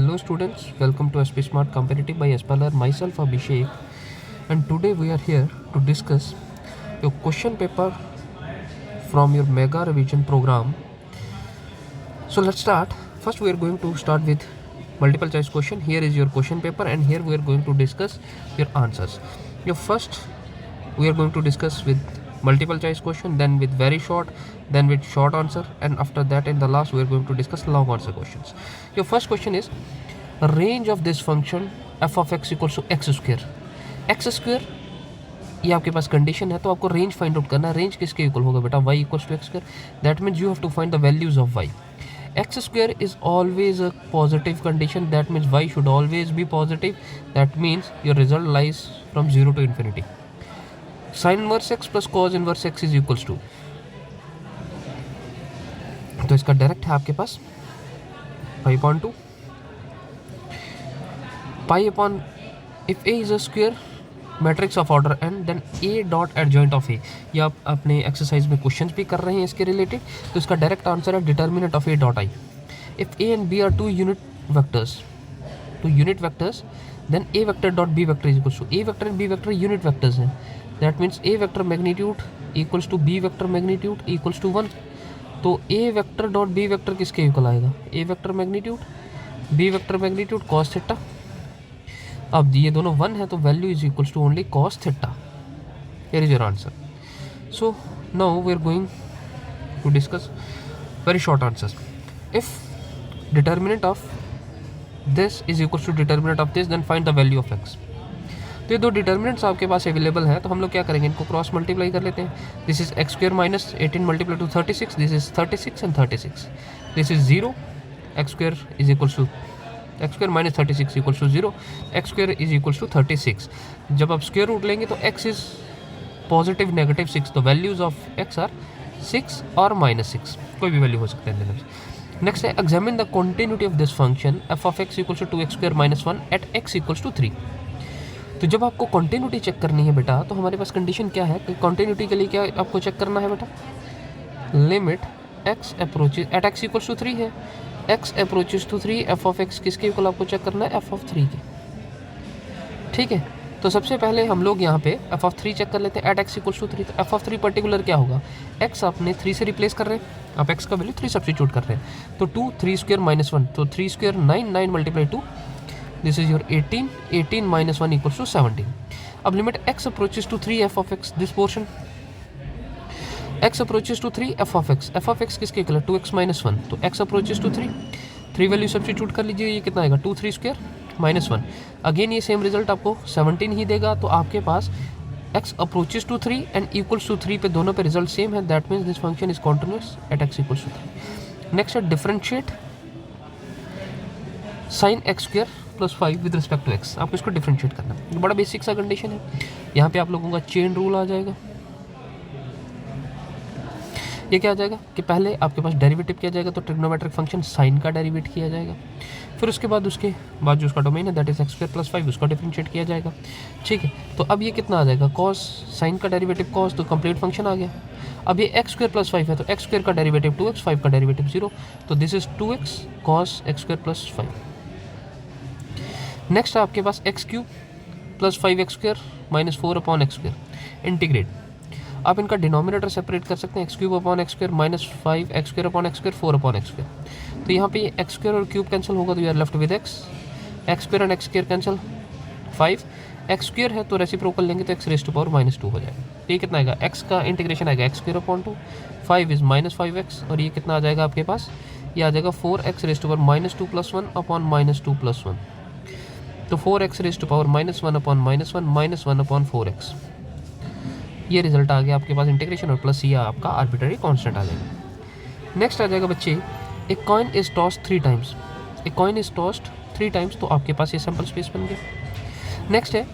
Hello students, welcome to SP Smart Competitive by Aspalar. Myself Abhishek, and today we are here to discuss your question paper from your mega revision program. So let's start. First we are going to start with multiple choice question. Here is your question paper and here we are going to discuss your answers. Your first we are going to discuss with multiple choice question, then with very short, then with short answer, and after that in the last we are going to discuss long answer questions. Your first question is range of this function f of x equals to x square. x square ये आपके पास condition है, तो आपको range find out करना है. Range किसके equal होगा बेटा? y equals to X square. That means you have to find the values of y. x square is always a positive condition. That means y should always be positive. That means your result lies from 0 to infinity. Sin inverse x plus cos inverse x is equals to, तो इसका direct है आपके पास pi upon 2 pi upon if a is a square matrix of order n then a dot adjoint of a. ये आप अपने exercise में questions भी कर रहे हैं इसके रिलेटेड, तो इसका डायरेक्ट आंसर है determinant of a dot I. If a and b are two unit vectors then a vector dot b vector is equals to, a vector and b vector unit vectors हैं. That means a vector magnitude equals to b vector magnitude equals to 1. तो a vector dot b vector किसके equal आएगा? a vector magnitude b vector magnitude cos theta. अब ये दोनों 1 है तो value is equals to only cos theta. Here is your answer. So now we are going to discuss very short answers. If determinant of this is equals to determinant of this then find the value of x. तो ये दो determinants आपके पास available हैं, तो हम लोग क्या करेंगे, इनको क्रॉस मल्टीप्लाई कर लेते हैं. This is X square minus 18 multiply two 36. This is 36 and 36. This is 0. X square is equals to X square minus 36 equals to 0. X square is equals to 36. जब आप स्क्वायर रूट लेंगे तो x is positive negative 6, तो values of x are 6 और minus 6, कोई भी value हो सकता है. नेक्स्ट है examine the continuity of this function F of X equals to X square minus 1 at X equals to 3. तो जब आपको कॉन्टिन्यूटी चेक करनी है बेटा, तो हमारे पास कंडीशन क्या है कि कॉन्टिन्यूटी के लिए क्या आपको चेक करना है बेटा? Limit X approaches at X equals to 3 है. X approaches to 3 F of X किसके इक्वल आपको चेक करना है? एफ ऑफ 3 के. ठीक है, तो सबसे पहले हम लोग यहाँ पे एफ ऑफ 3 चेक कर लेते हैं एट एक्स इक्वल्स टू 3. तो एफ ऑफ 3 पर्टिकुलर क्या होगा? एक्स आपने 3 से रिप्लेस कर रहे हैं, आप एक्स का वैल्यू 3 सब्स्टिट्यूट कर रहे हैं. तो 2 3 स्क्वायर माइनस 1, तो 3 square 9, 9 multiply 2, this is your 18. 18 minus 1 equals to 17. अब limit X approaches to 3 F of X, this portion x approaches to 3 f of x किसके इक्वल है? 2x minus 1. तो x approaches to 3 value substitute कर लीजिए. ये कितना आएगा? 2 3 square minus 1. Again ये सेम रिजल्ट आपको 17 ही देगा. तो आपके पास x approaches to 3 and equals to 3 पे दोनों पे रिजल्ट सेम है. That means this function is continuous at x equals to 3. Next है differentiate sine x square plus 5 with respect to x. आपको इसको डिफरेंशिएट करना है. बड़ा बेसिक सा कंडीशन है. यहाँ पे आप लोगों का चेन रूल आ जाएगा. ये क्या आ जाएगा कि पहले आपके पास डेरिवेटिव किया जाएगा, तो ट्रिग्नोमेट्रिक फंक्शन साइन का डेरिवेट किया जाएगा. फिर उसके बाद जो उसका डोमेन है that is X square plus 5, उसका डिफरेंशिएट किया जाएगा. ठीक है, तो अब ये कितना आ जाएगा? कॉस साइन का डेरिवेटिव कॉस, तो कंप्लीट फंक्शन आ गया. अब ये एक्स स्क्वायर प्लस 5 है, तो एक्स स्क्वायर का डेरिवेटिव 2x, 5 का डेरिवेटिव 0, तो this is 2x cos x square plus 5. Next है आपके पास x cube plus 5x square minus 4 upon x square. Integrate, आप इनका डिनोमिनेटर सेपरेट कर सकते हैं. X cube upon x square minus 5 x square upon x square 4 upon x square. तो यहाँ पे एक्स स्क्वायर और क्यूब कैंसिल होगा, तो you are left with x. X square and x square cancel. 5 x square है तो reciprocal लेंगे तो X raise to power minus 2 हो जाएगा. तो ये कितना आएगा? एक्स का इंटीग्रेशन आएगा x square upon 2, 5 is minus 5x, और ये कितना आ जाएगा आपके पास? ये आ जाएगा 4x raise to power minus 2 plus 1 upon minus 2 plus 1. तो 4x raise to power minus 1 upon minus 1 minus 1 upon 4x. ये रिजल्ट आ गया आपके पास इंटीग्रेशन, और प्लस ये आपका आर्बिट्ररी कांस्टेंट आ जाएगा. नेक्स्ट आ जाएगा बच्चे, a coin is tossed 3 times. A coin is tossed 3 times, तो आपके पास ये सैम्पल स्पेस बन गया. नेक्स्ट है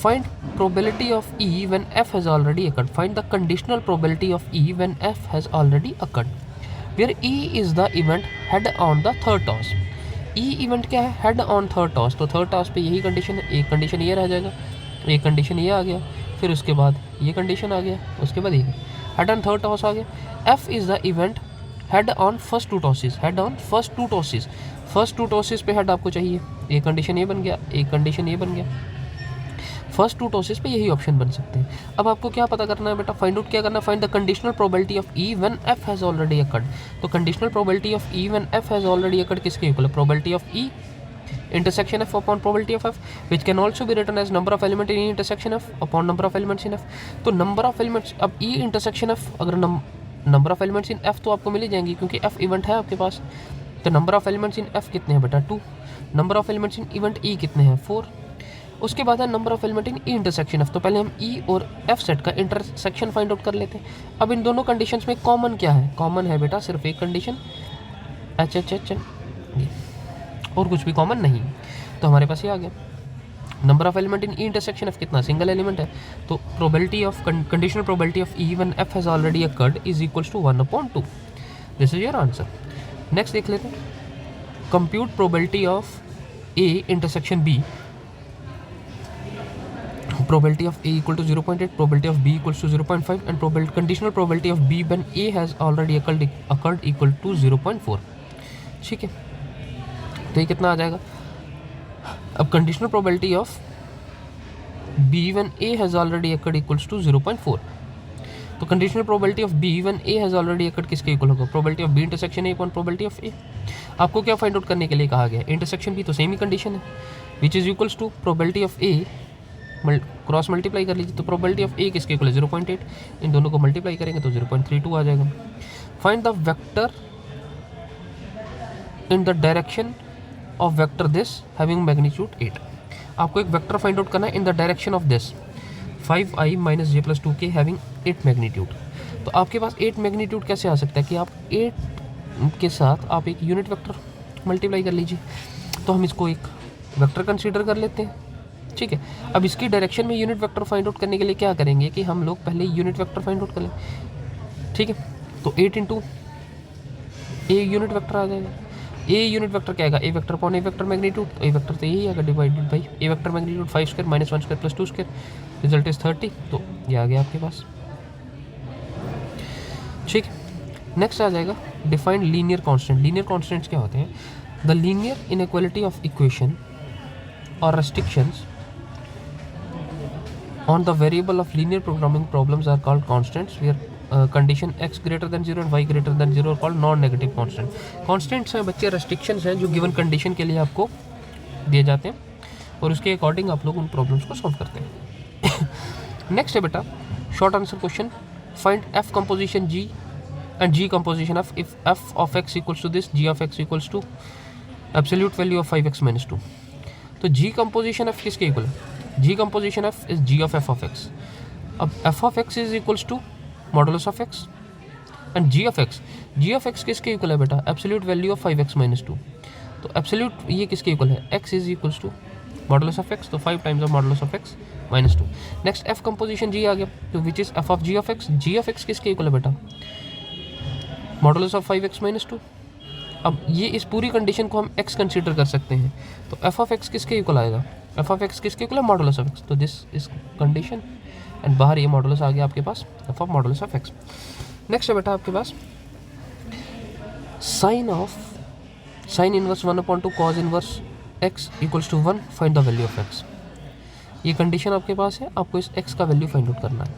find probability of E when F has already occurred. Find the conditional probability of E when F has already occurred, where E is the event head on the third toss. E event क्या है? Head on third toss. तो third toss पे यही condition है. एक condition ये रह जाएगा, एक कंडीशन ये आ गया, फिर उसके बाद ये कंडीशन आ गया, उसके बाद ये हेड ऑन थर्ड टॉस आ गया. F is the event head on first 2 tosses. Head on first 2 tosses. First two tosses पे हेड आपको चाहिए, एक कंडीशन ये बन गया, एक कंडीशन ये बन गया। फर्स्ट टू टॉसेस पे यही ऑप्शन बन सकते हैं। अब आपको क्या पता करना है बेटा, फाइंड आउट क्या करना है, find the conditional probability of E when F has already occurred. तो conditional probability of E when F has already occurred किसके इक्वल है, probability of E intersection f upon probability of f, which can also be written as number of element in E intersection f upon number of elements in f। तो number of elements, अब E intersection f अगर number of elements in f तो आपको मिल ही जाएंगी क्योंकि f event है आपके पास। तो number of elements in f कितने हैं बेटा 2, number of elements in event E कितने हैं 4। उसके बाद है number of element in E intersection F. तो पहले हम ई और एफ सेट का इंटरसेक्शन फाइंड आउट कर लेते हैं। अब इन दोनों कंडीशंस में कॉमन क्या है, कॉमन है बेटा सिर्फ एक कंडीशन एच एच एच और कुछ भी कॉमन नहीं। तो हमारे पास ये आ गया number of element in E intersection F कितना, सिंगल एलिमेंट है। तो probability of conditional probability of E when F has already occurred is equals to 1/2। This is your answer. Next देख लेते हैं, compute probability of A intersection B, probability of A equal to 0.8, probability of B equals to 0.5 and conditional probability of B when A has already occurred equal to 0.4। ठीक है, तो ये कितना आ जाएगा। अब conditional probability of B when A has already occurred equals to 0.4। तो conditional probability of B when A has already occurred किसके equal होगा, probability of B intersection A upon probability of A। आपको क्या फाइंड आउट करने के लिए कहा गया, इंटरसेक्शन B तो सेम ही कंडीशन है, which is equals to probability of A cross multiply कर लीजिए। तो प्रोबेबिलिटी ऑफ ए किसके इक्वल है 0.8, इन दोनों को मल्टीप्लाई करेंगे तो 0.32 आ जाएगा। Find the vector in the direction of vector this having magnitude 8। आपको एक वेक्टर फाइंड आउट करना है in the direction of this 5i - j+2 के हैविंग 8 मैग्नीट्यूड। तो आपके पास 8 मैग्नीट्यूड कैसे आ सकता है कि आप 8 के साथ आप एक यूनिट वेक्टर मल्टीप्लाई कर लीजिए। तो हम इसको एक वेक्टर कंसीडर कर लेते हैं। ठीक है, अब इसकी डायरेक्शन में यूनिट वेक्टर फाइंड आउट करने के लिए क्या करेंगे कि हम लोग पहले यूनिट वेक्टर फाइंड आउट कर लें। ठीक है, तो 8 इंटू ए यूनिट वेक्टर आ जाएगा। ए यूनिट वेक्टर क्या आएगा, ए वेक्टर अपॉन ए वेक्टर मैग्नीट्यूड। तो ए वेक्टर तो यही आएगा divided by A vector magnitude 5² - 1² + 2², result is 30। तो ये आ गया आपके पास। ठीक है, नेक्स्ट आ जाएगा defined linear constant. Linear constants क्या होते हैं, the linear inequality of equation और restrictions on the variable of linear programming problems are called constants, where condition x greater than 0 and y greater than 0 are called non-negative constant। constants हैं बच्चे, restrictions हैं जो given condition के लिए आपको दिए जाते हैं और उसके अकॉर्डिंग आप लोग उन प्रॉब्लम्स को सॉल्व करते हैं। नेक्स्ट है बेटा short answer question, find f composition g and g composition f if f of x equals to this, g of x equals to absolute value of 5x - 2। तो g composition f किसके equal है, g composition f is g of f of x। अब f of x is equals to modulus of x and g of x किसके equal है बेटा, absolute value of 5x - 2। तो absolute ये किसके equal है, x is equals to modulus of x, तो 5 times of modulus of x - 2। Next f composition g आ गया, तो which is f of g of x किसके इक्वल है बेटा, modulus of 5x - 2। अब ये इस पूरी कंडीशन को हम x कंसीडर कर सकते हैं। तो f of x किसके इक्वल आएगा, f of x किसके इक्वल है, मॉडुलस ऑफ x। तो दिस इज कंडीशन एंड बाहर ये मॉडुलस आ गया आपके पास, f of modulus of x। Next है बेटा आपके पास sine inverse 1/2 cos inverse x equals to 1, find the value of x। ये कंडीशन आपके पास है, आपको इस x का वैल्यू फाइंड आउट करना है।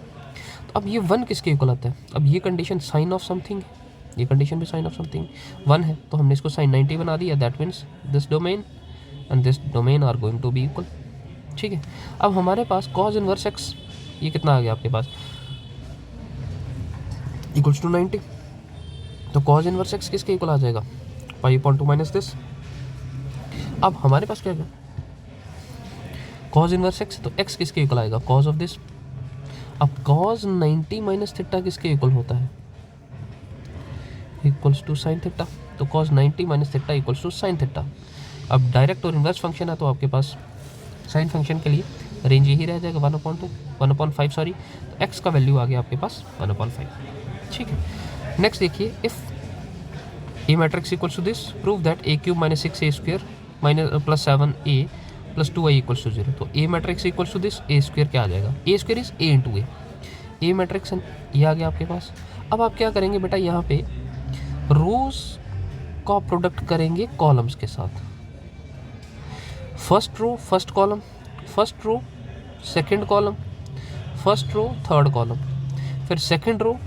तो अब ये 1 किसके इक्वल आता है, अब ये कंडीशन साइन ऑफ समथिंग, ये कंडीशन भी साइन ऑफ समथिंग 1 है, तो हमने इसको साइन 90 बना दिया। That means this domain and this domain are going to be equal. ठीक है, अब हमारे पास cos इनवर्स x ये कितना आ गया आपके पास, इक्वल्स टू 90। तो cos इनवर्स x किसके इक्वल आ जाएगा, π/2 माइनस दिस। अब हमारे पास क्या है, cos इनवर्स x, तो x किसके इक्वल आएगा, cos ऑफ दिस। अब cos 90 माइनस थीटा किसके इक्वल होता है, इक्वल्स टू साइन थीटा। तो cos 90 minus theta equals to sine theta. अब डायरेक्ट और इन्वर्स फंक्शन है, तो आपके पास साइन फंक्शन के लिए रेंज यही रह जाएगा 1/5 सॉरी। तो x का वैल्यू आ गया आपके पास 1/5। ठीक है, नेक्स्ट देखिए, if A matrix equals to this, prove that a³ - 6a² - 7a + 2i equals to 0। तो A matrix equals to this, a² क्या आ जाएगा, a² is a × a। A matrix ये आ गया आपके पास। अब आप क्या करेंगे बेटा, यहाँ पे रोज का प्रोडक्ट करेंगे कॉलम्स के साथ। First row first column, first row second column, first row third column, फिर सेकंड रो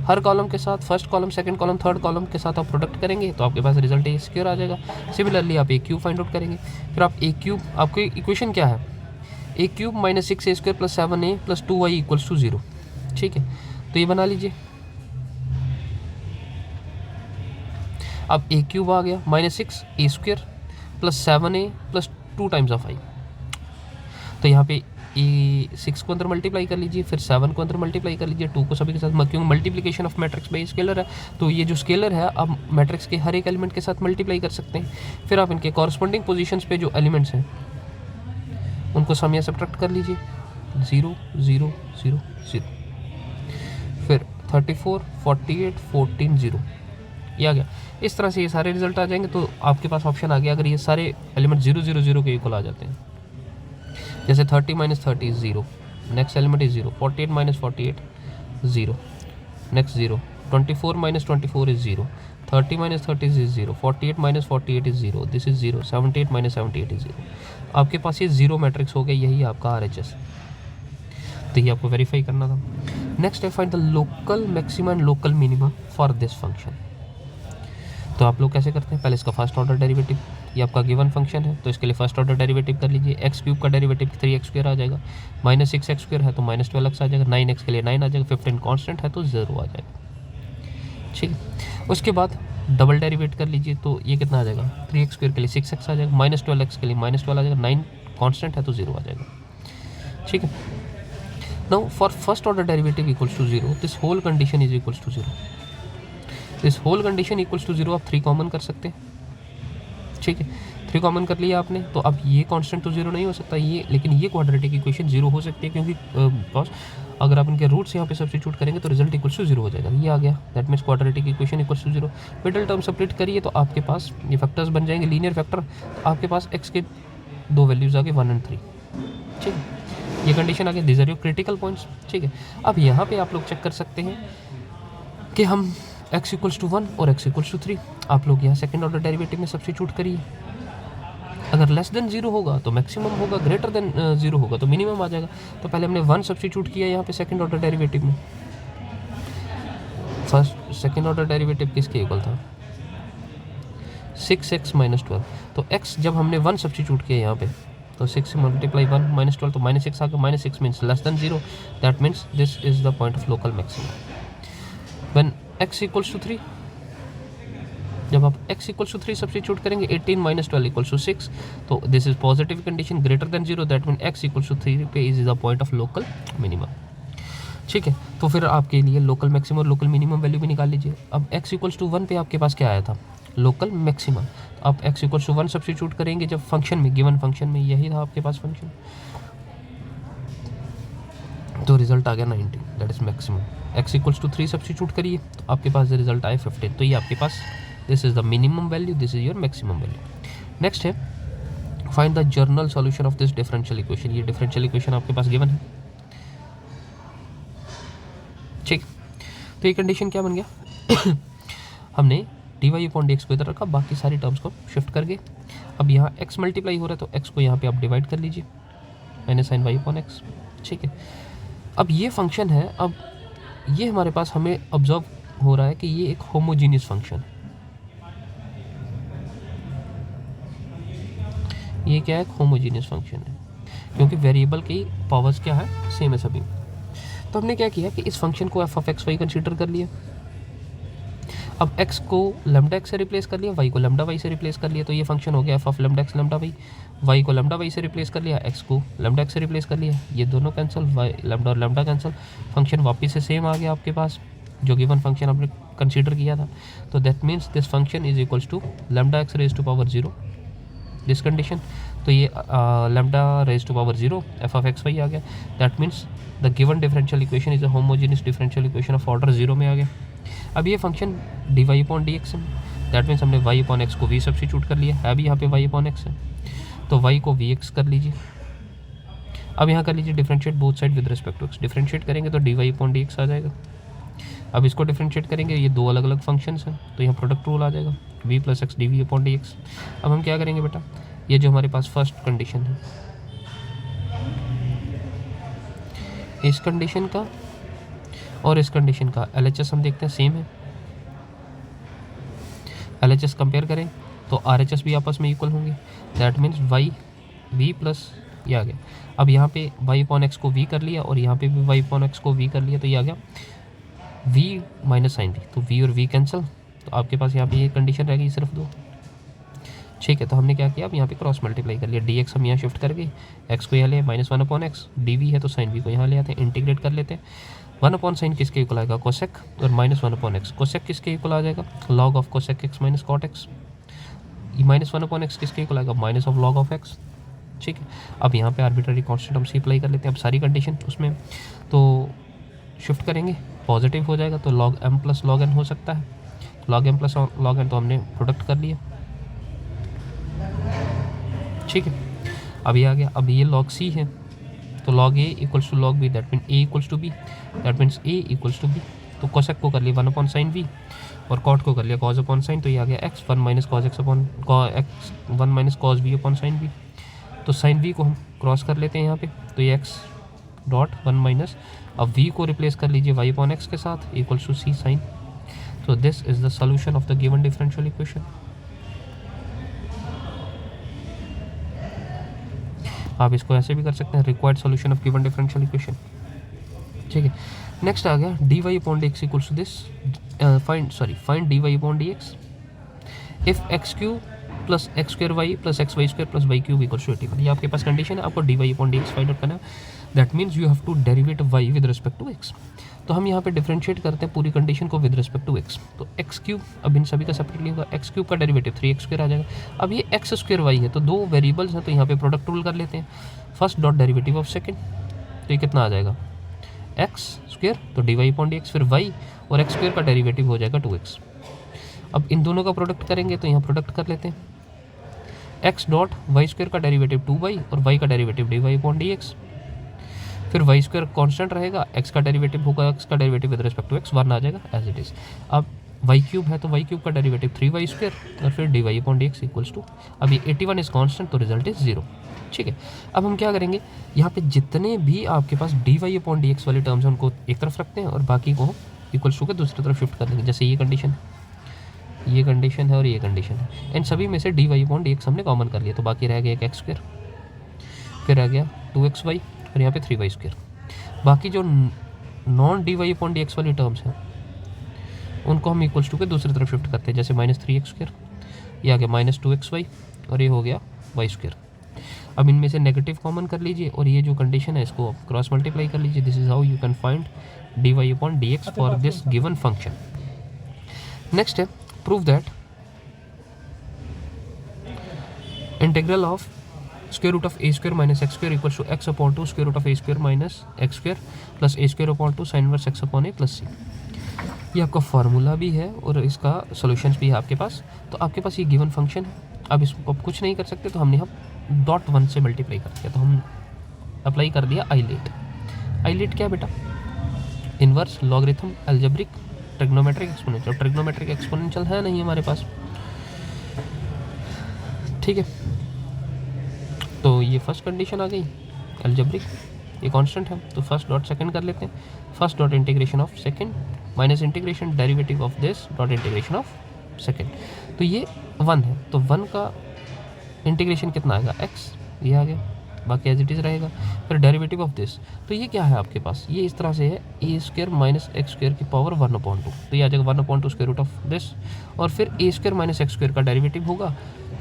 हर कॉलम के साथ first column second column third column के साथ आप प्रोडक्ट करेंगे तो आपके पास रिजल्ट ए स्क्वायर आ जाएगा। सिमिलरली आप ए क्यूब फाइंड आउट करेंगे, फिर आप ए क्यूब, आपकी इक्वेशन क्या है, A cube minus 6 A square plus 7a plus 2y equals to 0। ठीक है, तो ये बना लीजिए। अब ए क्यूब आ गया minus 6 A square plus 7a plus 2 times of I, तो यहाँ पे ए 6 को अंदर मल्टीप्लाई कर लीजिए, फिर 7 को अंदर मल्टीप्लाई कर लीजिए, 2 को सभी के साथ, क्योंकि multiplication of matrix by scalar है तो ये जो स्केलर है आप मैट्रिक्स के हर एक एलिमेंट के साथ मल्टीप्लाई कर सकते हैं। फिर आप इनके कॉरस्पॉन्डिंग पोजीशंस पे जो एलिमेंट्स हैं उनको सम या सब्ट्रैक्ट कर लीजिए, 0 0 0 0, फिर 34 48 14 0, ये आ गया। इस तरह से ये सारे रिजल्ट आ जाएंगे तो आपके पास ऑप्शन आ गया अगर ये सारे एलिमेंट 0 0 0 के इक्वल आ जाते हैं। जैसे 30 minus 30 is 0, next element is 0, 48 minus 48 0, next 0, 24 minus 24 is 0, 30 minus 30 is 0, 48 minus 48 is 0, this is 0, 78 minus 78 is 0। आपके पास ये 0 मैट्रिक्स हो गया, यही आपका RHS, तो ये आपको वेरीफाई करना था। नेक्स्ट है find the local maxima and local minima for this function. तो आप लोग कैसे करते हैं, पहले इसका फर्स्ट ऑर्डर डेरिवेटिव, ये आपका गिवन फंक्शन है तो इसके लिए फर्स्ट ऑर्डर डेरिवेटिव कर लीजिए। एक्स क्यूब का डेरिवेटिव 3x स्क्वायर आ जाएगा, माइनस 6x स्क्वायर है तो माइनस 12x आ जाएगा, 9x के लिए 9 आ जाएगा, 15 कांस्टेंट है तो 0 आ जाएगा। ठीक है, उसके बाद डबल डेरिवेट कर लीजिए तो ये कितना आ जाएगा, 3x स्क्वायर के लिए 6x आ जाएगा, माइनस 12x के लिए माइनस 12 आ जाएगा, 9 कांस्टेंट है तो 0 आ जाएगा। ठीक है, now for first order derivative equals to 0 this whole condition is equals to 0, this whole condition equals to 0 आप 3 कॉमन कर सकते हैं। ठीक है, 3 कॉमन कर लिया आपने तो अब ये कांस्टेंट तो 0 नहीं हो सकता ये, लेकिन ये क्वाड्रेटिक इक्वेशन 0 हो सकती है क्योंकि बिकॉज अगर आप इनके रूट्स यहाँ पे सब्स्टिट्यूट करेंगे तो रिजल्ट इक्वल्स टू 0 हो जाएगा। ये आ गया, that means quadratic equation equals to 0। Middle term separate करिए तो आपके पास ये फैक्टर्स बन जाएंगे लीनियर फैक्टर, आपके पास x के 2 वैल्यूज आ गए 1 और 3। ठीक है, ये कंडीशन आ गई, this are your critical points. ठीक है, अब यहाँ पे आप लोग चेक कर सकते हैं कि हम x इक्वल्स टू 1 और x इक्वल्स टू 3, आप लोग यहाँ सेकेंड ऑर्डर डेरिवेटिव में सब्स्टिट्यूट करिए। अगर लेस देन 0 होगा तो मैक्सिमम होगा, ग्रेटर देन 0 होगा तो मिनिमम आ जाएगा। तो पहले हमने 1 सब्स्टिट्यूट किया यहाँ पे सेकेंड ऑर्डर डेरिवेटिव में, फर्स्ट सेकेंड ऑर्डर डेरिवेटिव किसके इक्वल था, 6x माइनस 12, तो x जब हमने 1 सब्स्टिट्यूट किया यहाँ पे तो 6 से मल्टीप्लाई 1 माइनस 12 तो माइनस 6 आ गया, minus 6 means less than 0, that means this is the point of local maximum. When x equals to 3, जब आप x इक्वल्स टू 3 सब्स्टिट्यूट करेंगे 18 माइनस 12 इक्वल्स टू 6, तो this is positive condition greater than 0, that mean x equals to 3 पे is the point of local minimum. ठीक है, तो फिर आपके लिए लोकल मैक्सिमम और लोकल मिनिमम वैल्यू भी निकाल लीजिए। अब x इक्वल्स टू 1 पे आपके पास क्या आया था, लोकल मैक्सिमम, तो आप x इक्वल्स टू 1 सब्स्टिट्यूट करेंगे जब फंक्शन में, गिवन फंक्शन में यही था आपके पास फंक्शन, तो रिजल्ट आ गया 90, that is maximum. x equals to 3 substitute करिए तो आपके पास रिजल्ट आए 15, तो ये आपके पास this is the minimum value, this is your maximum value. Next है find the general solution of this differential equation. ये डिफरेंशियल इक्वेशन आपके पास गिवन है। ठीक, तो ये कंडीशन क्या बन गया हमने dy/dx को इधर रखा, बाकी सारी टर्म्स को शिफ्ट कर गए। अब यहाँ x मल्टीप्लाई हो रहा है तो x को यहाँ पे आप डिवाइड कर लीजिए, माइनस साइन y/x। ठीक है, अब ये फंक्शन है, अब ये हमारे पास हमें ऑब्जर्व हो रहा है कि ये एक होमोजीनियस फंक्शन है। ये क्या है, एक होमोजीनियस फंक्शन है क्योंकि वेरिएबल की पावर्स क्या है, सेम है सभी। तो हमने क्या किया कि इस फंक्शन को f(x, y) कंसीडर कर लिया। अब x को लैम्डा x से रिप्लेस कर लिया, y को लैम्डा y से रिप्लेस कर लिया, तो ये फंक्शन हो गया f lambda x lambda y को लैम्डा y से रिप्लेस कर लिया, x को लैम्डा x से रिप्लेस कर लिया, ये दोनों कैंसिल, y लैम्डा और लैम्डा कैंसिल, फंक्शन वापस से सेम आ गया आपके पास जो गिवन फंक्शन आपने कंसीडर किया था। तो that means this function is equals to lambda x raise to power 0, this condition. तो ये lambda raise to power 0 f(x, y) आ गया, that means the given differential equation is a homogeneous differential equation of order 0 में आ गया। अब ये function dy/dx है, that means हमने y/x को v सब्स्टिट्यूट कर लिया, है भी यहाँ पे y/x है, तो y को vx कर लीजिए। अब यहाँ कर लीजिए differentiate both side with respect to x, differentiate करेंगे तो dy/dx आ जाएगा। अब इसको डिफ्रेंशिएट करेंगे, ये दो अलग अलग फंक्शंस हैं, तो यहाँ प्रोडक्ट रूल आ जाएगा v plus X D V upon D X. अब हम क्या करेंगे बेटा, ये जो हमारे पास फर्स्ट कंडीशन है, इस कंडीशन का और इस कंडीशन का LHS हम देखते हैं सेम है। LHS कंपेयर करें तो RHS भी आपस में इक्वल होंगे, that means Y v plus ये आ गया। अब यहाँ पे y अपॉन एक्स को v कर लिया और यहाँ पे भी y अपॉन एक्स को v कर लिया, तो ये आ गया v माइनस साइन v, तो v और v कैंसिल, तो आपके पास यहाँ पे ये कंडीशन रहेगी सिर्फ दो। ठीक है, तो हमने क्या किया, अब यहाँ पे क्रॉस मल्टीप्लाई कर लिया, dx हम यहाँ शिफ्ट करके x को यहाँ ले -1 अपॉन एक्स, dv है तो साइन v को यहाँ ले आते हैं, इंटीग्रेट कर लेते हैं। 1 अपॉन साइन किसके इक्वल आएगा, कोसेक, और -1 अपॉन एक्स, कोसेक किसके इक्वल आ जाएगा, log of cosec X minus cot X. -1 upon X किसके इक्वल आएगा, minus of log of X. ठीक है, अब यहाँ पे आर्बिट्ररी कांस्टेंट हम सी अप्लाई कर लेते हैं। अब सारी कंडीशन उसमें तो शिफ्ट करेंगे, पॉजिटिव हो जाएगा तो log m plus log n हो सकता है, log m plus log n तो हमने प्रोडक्ट कर लिया। ठीक है, अब ये आ गया, अब ये log c है तो log a equals to log b, that mean a equals to b, that means a equals to b। तो कोसेक को कर लिया 1 अपॉन साइन v और कॉट को कर लिया cos अपॉन साइन, तो ये आ गया x 1 minus cos x upon x 1 minus cos v upon sine v। तो साइन v को हम क्रॉस कर लेते हैं यहाँ पे, तो ये x डॉट 1 माइनस, अब v को रिप्लेस कर लीजिए y अपॉन एक्स के साथ इक्वल्स टू c साइन। तो this is the solution of the given differential equation. आप इसको ऐसे भी कर सकते हैं, required solution of given differential equation. ठीक है, नेक्स्ट आ गया dy upon D x equals to this, find dy upon D x if x cube plus x square y plus x y square plus y cube equals to 81। ये आपके पास condition है, आपको dy upon D x find out करना है, that means you have to derivate y with respect to x। तो हम यहाँ पे डिफरेंशिएट करते हैं पूरी कंडीशन को विद रिस्पेक्ट टू x। तो एक्स क्यूब, अब इन सभी का सेपरेटली होगा, एक्स क्यूब का डेरिवेटिव 3x² आ जाएगा। अब ये एक्स स्क्र वाई है तो दो वेरिएबल्स हैं, तो यहाँ पे प्रोडक्ट रूल कर लेते हैं, first dot derivative of second, तो ये कितना आ जाएगा एक्स स्क्र, तो dy अपॉन डी एक्स, फिर y और एक्स स्क्र का डेरिवेटिव हो जाएगा 2x। अब इन दोनों का प्रोडक्ट करेंगे तो यहाँ प्रोडक्ट कर लेते हैं, x डॉट वाई स्क्र का डेरिवेटिव 2y और y का derivative dy upon D x, फिर वाई स्क्र कांस्टेंट रहेगा, x का डेरिवेटिव होगा, x का derivative with respect to x 1 आ जाएगा एज इट इज़। अब वाई क्यूब है तो वाई क्यूब का डेरिवेटिव 3y स्क्र और फिर dy upon D x equals to, अब ये 81 इज कांस्टेंट तो रिजल्ट इज 0। ठीक है, अब हम क्या करेंगे, यहाँ पे जितने भी आपके पास dy अपॉन डी एक्स वाली टर्म्स हैं उनको एक तरफ रखते हैं और बाकी को इक्वल्स टू के दूसरी तरफ शिफ्ट कर देंगे। जैसे ये कंडीशन है और ये कंडीशन है, इन सभी में से dy अपॉन डी एक्स हमने कॉमन कर लिया, तो बाकी रह गया एक एक्स स्क्र, फिर आ गया 2xy और यहाँ पे 3y स्क्र। बाकी जो non dy upon D x वाली टर्म्स हैं उनको हम इक्वल्स टू के दूसरी तरफ शिफ्ट करते हैं, जैसे -3x स्क्र, ये आ गया -2xy और ये हो गया y स्क्र। अब इनमें से नेगेटिव कॉमन कर लीजिए और ये जो कंडीशन है इसको क्रॉस मल्टीप्लाई कर लीजिए। This is how you can find dy upon D x for this given function. Next है prove that integral of square root of a square minus x square equals to x upon 2 square root of a square minus x square plus a square upon 2 sine inverse x upon a plus c। ये आपका formula भी है और इसका solutions भी है आपके पास। तो आपके पास ये गिवन फंक्शन है, अब इसको आप कुछ नहीं कर सकते, तो हमने हम डॉट 1 से मल्टीप्लाई कर दिया, तो हम अप्लाई कर दिया आइलेट। आइलेट क्या है बेटा, inverse logarithm algebraic trigonometric exponential. Trigonometric exponential है नहीं हमारे पास, ठीक है। तो ये फर्स्ट कंडीशन आ गई अलजेब्रिक, ये कांस्टेंट है, तो फर्स्ट डॉट सेकंड कर लेते हैं, first dot integration of second minus integration derivative of this dot integration of second. तो ये 1 है, तो 1 का इंटीग्रेशन कितना आएगा x, ये आ गया, बाकी एज इट इज़ रहेगा। फिर डेरिवेटिव ऑफ दिस, तो ये क्या है आपके पास, ये इस तरह से है a square minus x square की पावर 1/2, तो ये आ जाएगा 1/2 स्क्वायर रूट ऑफ दिस, और फिर a square minus x square का डेरिवेटिव होगा।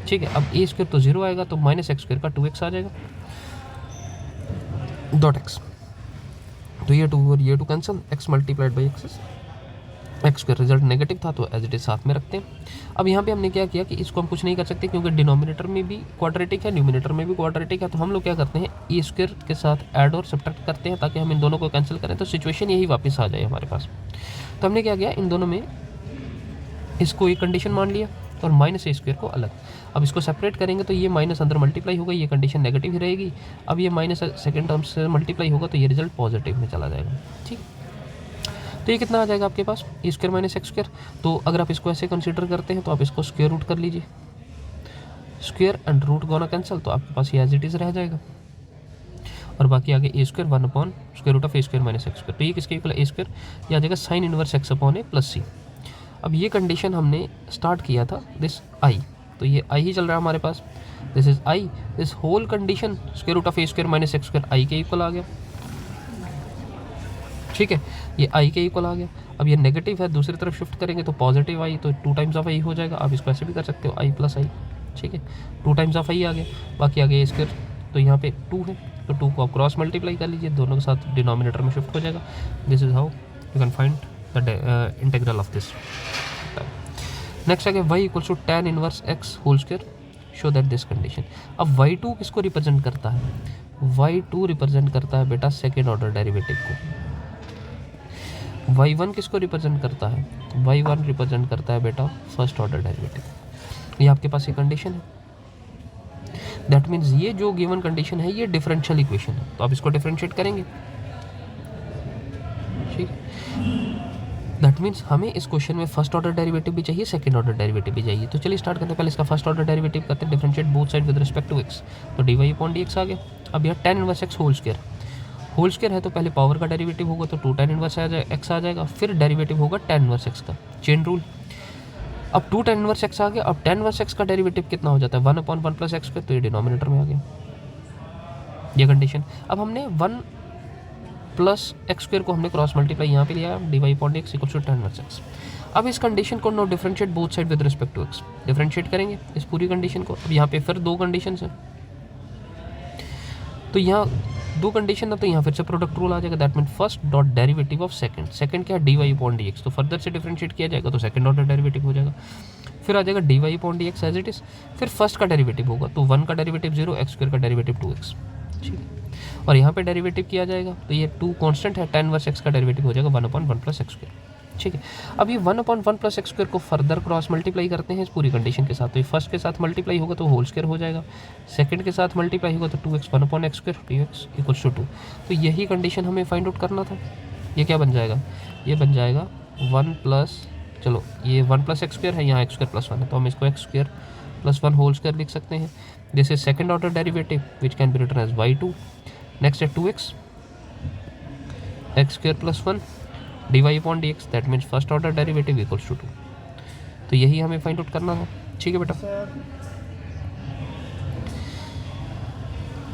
ठीक है, अब a स्क्वायर तो 0 आएगा, तो माइनस एक्स स्क्वायर का 2x आ जाएगा डॉट x, तो ये 2 और ये 2 cancel, x multiplied by x square, result negative था तो एज इट इज साथ में रखते हैं। अब यहाँ पे हमने क्या किया कि इसको हम कुछ नहीं कर सकते क्योंकि डिनोमिनेटर में भी क्वाड्रेटिक है, न्यूमिनेटर में भी क्वाड्रेटिक है, तो हम लोग क्या करते हैं ए स्क्वायर के साथ ऐड और सब्ट्रैक्ट करते हैं ताकि हम इन दोनों को कैंसिल करें, तो सिचुएशन यही वापस आ जाए हमारे पास। तो हमने क्या किया, इन दोनों में इसको एक कंडीशन मान लिया और माइनस ए स्क्वायर को अलग। अब इसको सेपरेट करेंगे तो ये माइनस अंदर मल्टीप्लाई होगा, ये कंडीशन नेगेटिव ही रहेगी। अब ये माइनस सेकेंड टर्म से मल्टीप्लाई होगा तो ये रिजल्ट पॉजिटिव में चला जाएगा। ठीक, तो ये कितना आ जाएगा आपके पास, ए स्क्वायर माइनस एक्स स्क्वायर। तो अगर आप इसको ऐसे कंसीडर करते हैं तो आप इसको स्क्वायर रूट कर लीजिए, square and root gonna cancel, तो आपके पास ये एज इट इज़ रह जाएगा। और बाकी आगे A square 1 upon square root of A square minus x square. तो ये किसके इक्वल है, ए स्क्वायर, ये आ जाएगा साइन इनवर्स एक्स अपॉन ए प्लस सी। अब ये कंडीशन हमने स्टार्ट किया था दिस आई, तो ये आई ही चल रहा है हमारे पास, this is I, this whole condition square root of A square minus x square I के इक्वल आ गया, ठीक है, ये आई के इक्वल आ गया। अब ये नेगेटिव है, दूसरी तरफ शिफ्ट करेंगे तो पॉजिटिव आई, तो 2 टाइम्स ऑफ आई हो जाएगा। आप इसको ऐसे भी कर सकते हो, आई प्लस आई, ठीक है, 2 टाइम्स ऑफ आई आ गया। बाकी आगे ए स्क्वायर, तो यहाँ पे 2 है, तो 2 को आप क्रॉस मल्टीप्लाई कर लीजिए, दोनों के साथ डिनोमिनेटर में शिफ्ट हो जाएगा। This is how you can find the integral of this. Next आगे y equals to tan inverse x whole square, show that this condition. अब y2 किसको रिप्रेजेंट करता है, y2 रिप्रेजेंट करता है बेटा सेकेंड ऑर्डर डेरिवेटिव को। y1 किसको रिप्रेजेंट करता है, y1 रिप्रेजेंट करता है बेटा फर्स्ट ऑर्डर डेरिवेटिव। ये आपके पास ये कंडीशन है, दैट मीन्स ये जो गिवन कंडीशन है ये डिफरेंशियल इक्वेशन है, तो आप इसको डिफरेंशिएट करेंगे, ठीक है। दैट मीन्स हमें इस क्वेश्चन में फर्स्ट ऑर्डर डेरिवेटिव भी चाहिए, सेकंड ऑर्डर डेरिवेटिव भी चाहिए। तो चलिए स्टार्ट करते हैं, पहले इसका फर्स्ट ऑर्डर डेरिवेटिव करते हैं, differentiate both side with respect to x, तो d y upon D x आ गया। अब यहाँ tan inverse x whole square है, तो पहले पावर का डेरिवेटिव होगा तो 2 tan इनवर्स एक्स आ जाएगा, फिर डेरिवेटिव होगा tan इनवर्स एक्स का, चेन रूल। अब 2 tan इनवर्स एक्स आ गया, अब tan इनवर्स एक्स का डेरिवेटिव कितना हो जाता है, 1 अपॉन 1 प्लस एक्स स्क्वायर, तो ये डिनोमिनेटर में आ गया ये कंडीशन। अब हमने 1 प्लस एक्स स्क्वायर को हमने क्रॉस मल्टीप्लाई यहाँ पे लिया, d y upon D x equal to tan inverse x. अब इस कंडीशन को no differentiate both side with respect to x, differentiate करेंगे इस पूरी कंडीशन को। अब यहाँ पे फिर 2 कंडीशन है, तो यहाँ 2 कंडीशन है, तो यहाँ फिर से प्रोडक्ट रूल आ जाएगा, that mean first dot derivative of second क्या है, d y upon D x, तो फर्दर से डिफरेंशिएट किया जाएगा तो सेकंड ऑर्डर डेरिवेटिव हो जाएगा। फिर आ जाएगा d y upon D x as it is, फिर फर्स्ट का डेरिवेटिव होगा, तो 1 का डेरिवेटिव 0, एक्स स्क्वायर का डेरिवेटिव 2x, ठीक है। और यहाँ पे डेरिवेटिव किया जाएगा, तो ये 2 कांस्टेंट है, tan इनवर्स एक्स का डेरिवेटिव हो जाएगा 1 अपॉन 1 प्लस एक्स स्क्वायर, ठीक है। अब ये 1 अपॉन 1 प्लस एक्स स्क्वायर को फर्दर क्रॉस मल्टीप्लाई करते हैं इस पूरी कंडीशन के साथ, तो ये फर्स्ट के साथ मल्टीप्लाई होगा तो होल स्क्वायर हो जाएगा, सेकंड के साथ मल्टीप्लाई होगा तो 2x 1 upon x square, 2x equals to 2। तो यही कंडीशन हमें फाइंड आउट करना था। ये क्या बन जाएगा, ये बन जाएगा 1 प्लस, चलो ये 1 प्लस एक्स स्क्वायर है, यहाँ एक्स स्क्वायर प्लस 1 है, तो हम इसको x square plus 1 whole square लिख सकते हैं। This is second order derivative which can be written as y2। Next है 2x x square plus 1 d y upon D x, that means first order derivative equals to 2। तो यही हमें find out करना था, ठीक है बेटा,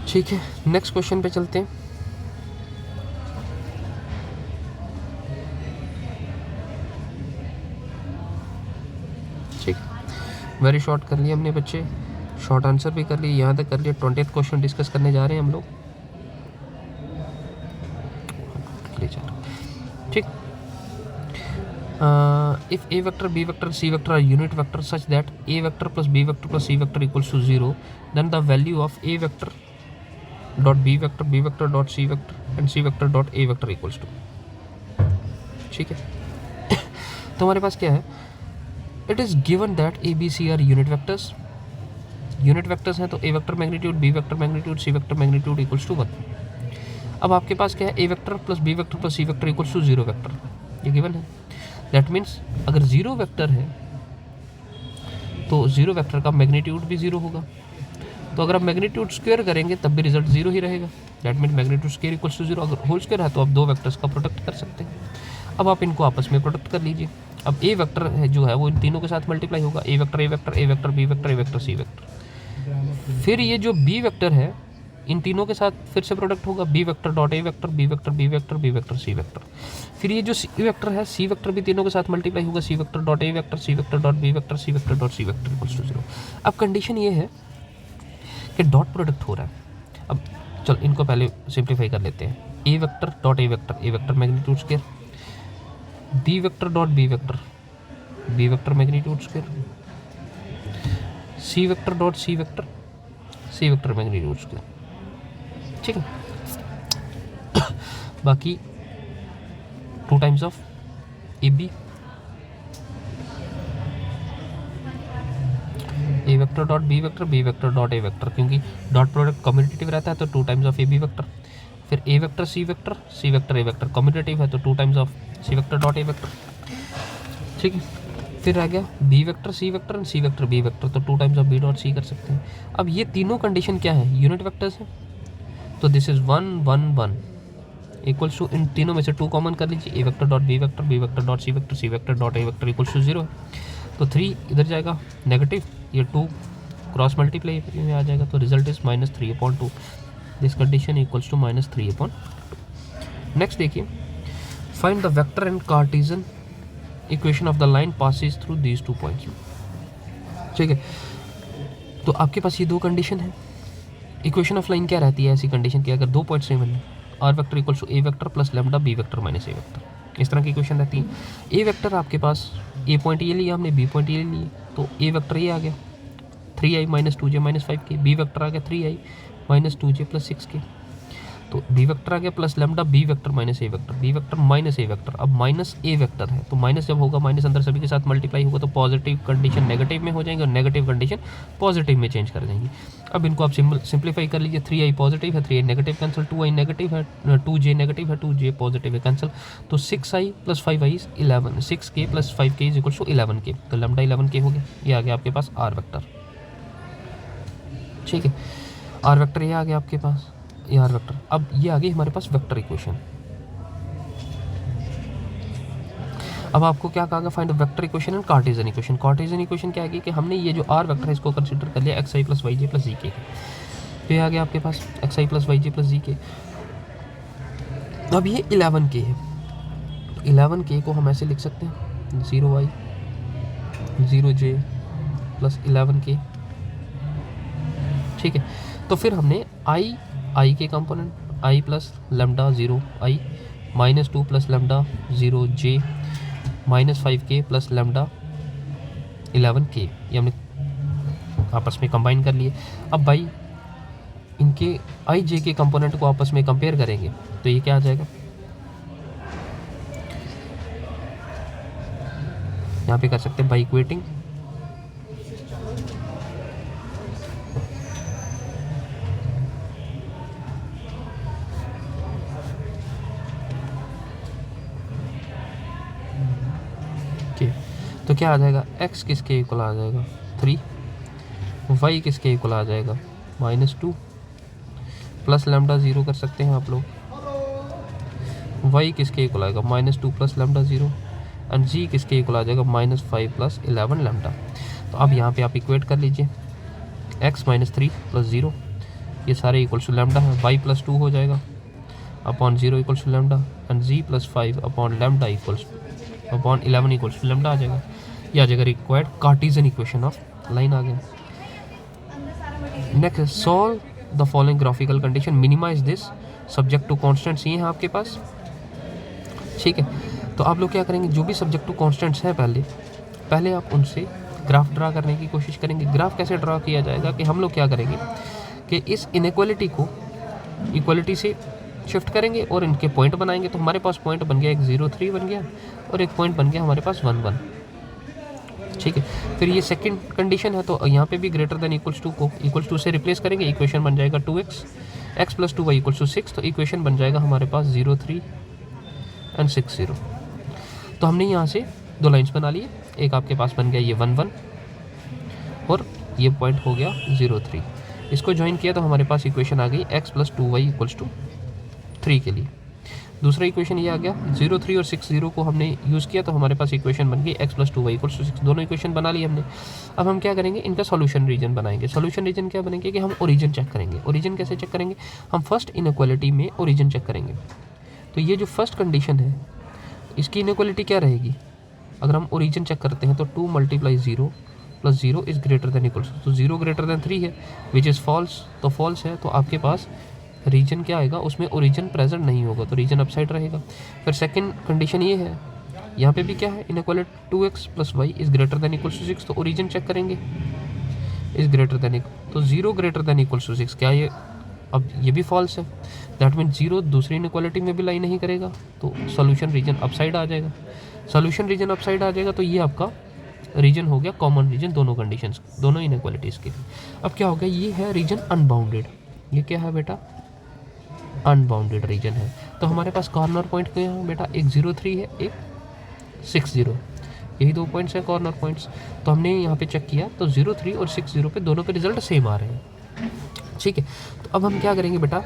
ठीक है। नेक्स्ट क्वेश्चन पे चलते हैं। ठीक, वेरी शॉर्ट कर लिया हमने बच्चे, शॉर्ट आंसर भी कर लिए, यहाँ तक कर लिया। 20th क्वेश्चन डिस्कस करने जा रहे हैं हम लोग, ठीक। If a vector B vector C vector are unit vector such that a vector plus B vector plus C vector equals to 0, then the value of A vector dot B vector dot C vector and c vector dot A vector equals to, ठीक है। तो हमारे पास क्या है, it is given that a b c are unit vectors हैं, तो a vector magnitude B vector magnitude C vector magnitude equals to 1। अब आपके पास क्या है, A vector plus B vector plus C vector equals to 0 vector, ये given है। That means अगर 0 वेक्टर है तो 0 वेक्टर का मैग्नीट्यूड भी 0 होगा, तो अगर आप मैग्नीट्यूड स्क्वायर करेंगे तब भी रिजल्ट 0 ही रहेगा, that means magnitude square equals to 0। अगर होल स्क्वायर है तो आप 2 वेक्टर्स का प्रोडक्ट कर सकते हैं। अब आप इनको आपस में प्रोडक्ट कर लीजिए। अब ए वेक्टर है जो है वो इन तीनों के साथ मल्टीप्लाई होगा, A vector B vector A vector C vector. फिर ये जो बी वेक्टर है इन तीनों के साथ फिर से प्रोडक्ट होगा, बी वेक्टर डॉट ए vector B vector B vector B vector सी वेक्टर। फिर ये जो सी वेक्टर है सी वेक्टर भी तीनों के साथ मल्टीप्लाई होगा, C vector dot A vector C vector dot B vector C vector dot C vector equals to 0। अब कंडीशन ये है कि डॉट प्रोडक्ट हो रहा है। अब चलो इनको पहले सिंप्लीफाई कर लेते हैं, A vector dot A vector magnitude square, B vector dot B vector magnitude square, C vector dot C vector magnitude square, ठीक है। बाकी 2 times of A vector dot B vector dot A vector, क्योंकि dot product commutative रहता है तो 2 times of A B vector. फिर A vector C vector, C vector A vector commutative है तो 2 times of C vector dot A vector, ठीक है। फिर आ गया b vector C vector and c vector B vector, तो 2 times of b dot c कर सकते हैं। अब ये तीनों कंडीशन क्या है, यूनिट वेक्टर्स है, तो दिस इज 1 1 1 इक्वल्स टू, इन तीनों में से 2 कॉमन कर लीजिए, A vector dot B vector dot C vector dot A vector equals to 0 है, तो 3 इधर जाएगा नेगेटिव, ये 2 क्रॉस मल्टीप्लाई में आ जाएगा, तो result is -3/2, this condition equals to -3/2। Next देखिए, find the vector and Cartesian equation of the line passes through these 2 points, ठीक है। तो आपके पास ये 2 कंडीशन है। इक्वेशन ऑफ लाइन क्या रहती है ऐसी कंडीशन की, अगर 2 पॉइंट्स से मिले, r vector equals to a vector plus lambda B vector minus A vector, इस तरह की इक्वेशन रहती है। ए वेक्टर आपके पास ए पॉइंट ये लिया हमने, बी पॉइंट ये लिए, तो ए वेक्टर ये आ गया 3i - 2j - 5k, B vector आ गया 3i - 2j + 6k, तो बी वेक्टर आ गया plus lambda B vector minus ए वेक्टर, बी वेक्टर माइनस ए वेक्टर, अब माइनस ए वेक्टर है तो माइनस जब होगा, माइनस अंदर सभी के साथ मल्टीप्लाई होगा तो पॉजिटिव कंडीशन नेगेटिव में हो जाएंगे और नेगेटिव कंडीशन पॉजिटिव में चेंज कर देंगी। अब इनको आप सिंप्लीफाई कर लीजिए, 3i पॉजिटिव है 3i negative cancel, 2i negative है 2j नेगेटिव है 2j पॉजिटिव है कैंसिल, तो 6i + 5i = 11, 6k + 5k = 11k, तो लैम्डा 11k हो गया। ये आ गया आपके पास आर वेक्टर, ठीक है। आर वेक्टर ये आ गया आपके पास, ये आर वेक्टर। अब ये आ गई हमारे पास वेक्टर इक्वेशन। अब आपको क्या कहा, find vector equation and Cartesian equation. Cartesian equation क्या है कि हमने ये जो आर वेक्टर है इसको कंसीडर कर लिया xi + yj + zk, तो ये आ गया आपके पास xi + yj + zk। अब ये 11k है, तो 11k को हम ऐसे लिख सकते हैं 0i 0j + 11k, ठीक है। तो फिर हमने i के component i + lambda 0i -2 + lambda 0j -5k + lambda 11k, ये हमने आपस में कंबाइन कर लिए। अब भाई इनके i j के कंपोनेंट को आपस में कंपेयर करेंगे तो ये क्या आ जाएगा, यहाँ पे कर सकते हैं बाई इक्वेटिंग, तो क्या आ जाएगा, x किसके इक्वल आ जाएगा 3, y किसके इक्वल आ जाएगा -2 प्लस लैम्डा 0 कर सकते हैं आप लोग, y किसके इक्वल आएगा -2 प्लस लैम्डा 0 एंड g किसके इक्वल आ जाएगा -5 + 11 लैम्डा। तो अब यहाँ पे आप इक्वेट कर लीजिए, x -3 + 0 ये सारे इक्वल्स टू लैम्डा है, y + 2 हो जाएगा upon 0 equals to lambda and g + 5 upon lambda equals upon 11 equals to lambda आ जाएगा। ये आ जाएगा required Cartesian equation of line आ गया। Next, solve the following graphical condition, minimize this subject to constants, ये हैं आपके पास, ठीक है। तो आप लोग क्या करेंगे, जो भी सब्जेक्ट टू कॉन्स्टेंट्स हैं पहले आप उनसे ग्राफ ड्रा करने की कोशिश करेंगे। ग्राफ कैसे ड्रा किया जाएगा कि हम लोग क्या करेंगे कि इस इनइक्वालिटी को इक्वालिटी से शिफ्ट करेंगे और इनके पॉइंट बनाएंगे। तो हमारे पास पॉइंट बन गया एक 0 3 बन गया और एक पॉइंट बन गया हमारे पास 1 1, ठीक है। फिर ये सेकंड कंडीशन है, तो यहाँ पे भी ग्रेटर देन इक्वल्स टू को इक्वल्स टू से रिप्लेस करेंगे, इक्वेशन बन जाएगा 2x x + 2y = 6, तो इक्वेशन बन जाएगा हमारे पास 0 3 एंड 6 0। तो हमने यहाँ से 2 लाइन्स बना लिए, एक आपके पास बन गया ये 1 1 और ये पॉइंट हो गया 0 3, इसको ज्वाइन किया तो हमारे पास इक्वेशन आ गई x + 2y = 3 के लिए। दूसरा इक्वेशन ये आ गया 0 3 और 6 0 को हमने यूज़ किया तो हमारे पास इक्वेशन बन गई x + 2y = 6, दोनों इक्वेशन बना ली हमने। अब हम क्या करेंगे, इनका सॉल्यूशन रीजन बनाएंगे। सॉल्यूशन रीजन क्या बनेंगे कि हम ओरिजिन चेक करेंगे। ओरिजिन कैसे चेक करेंगे, हम फर्स्ट इनइक्वालिटी में ओरिजिन चेक करेंगे। तो ये जो फर्स्ट कंडीशन है इसकी इनइक्वालिटी क्या रहेगी, अगर हम ओरिजिन चेक करते हैं तो 2 × 0 + 0 इज़ ग्रेटर देन इक्वल्स, तो 0 ग्रेटर देन 3 है विच इज़ फॉल्स, तो फॉल्स है, तो आपके पास रीजन क्या आएगा, उसमें ओरिजिन प्रेजेंट नहीं होगा तो रीजन अपसाइड रहेगा। फिर सेकंड कंडीशन ये है, यहाँ पे भी क्या है inequality 2x + y is greater than equals to 6, तो ओरिजिन चेक करेंगे इज़ ग्रेटर देन, तो 0 ग्रेटर देन इक्वल्स टू 6, क्या ये, अब ये भी फॉल्स है, दैट मीन 0 दूसरी इनइक्वालिटी में भी लाई नहीं करेगा, तो सोल्यूशन रीजन अपसाइड आ जाएगा। सोल्यूशन रीजन अपसाइड आ जाएगा तो ये आपका रीजन हो गया कॉमन रीजन दोनों कंडीशंस, दोनों इनइक्वालिटीज़ के लिए। अब क्या हो गया, ये है रीजन अनबाउंडेड, ये क्या है बेटा अनबाउंडेड रीजन है। तो हमारे पास कॉर्नर पॉइंट क्या है बेटा, एक 0,3 है, एक 6,0, यही 2 पॉइंट्स हैं कॉर्नर पॉइंट्स। तो हमने यहाँ पे चेक किया तो 0,3 और 6,0 पे दोनों पे रिजल्ट सेम आ रहे हैं, ठीक है। तो अब हम क्या करेंगे बेटा,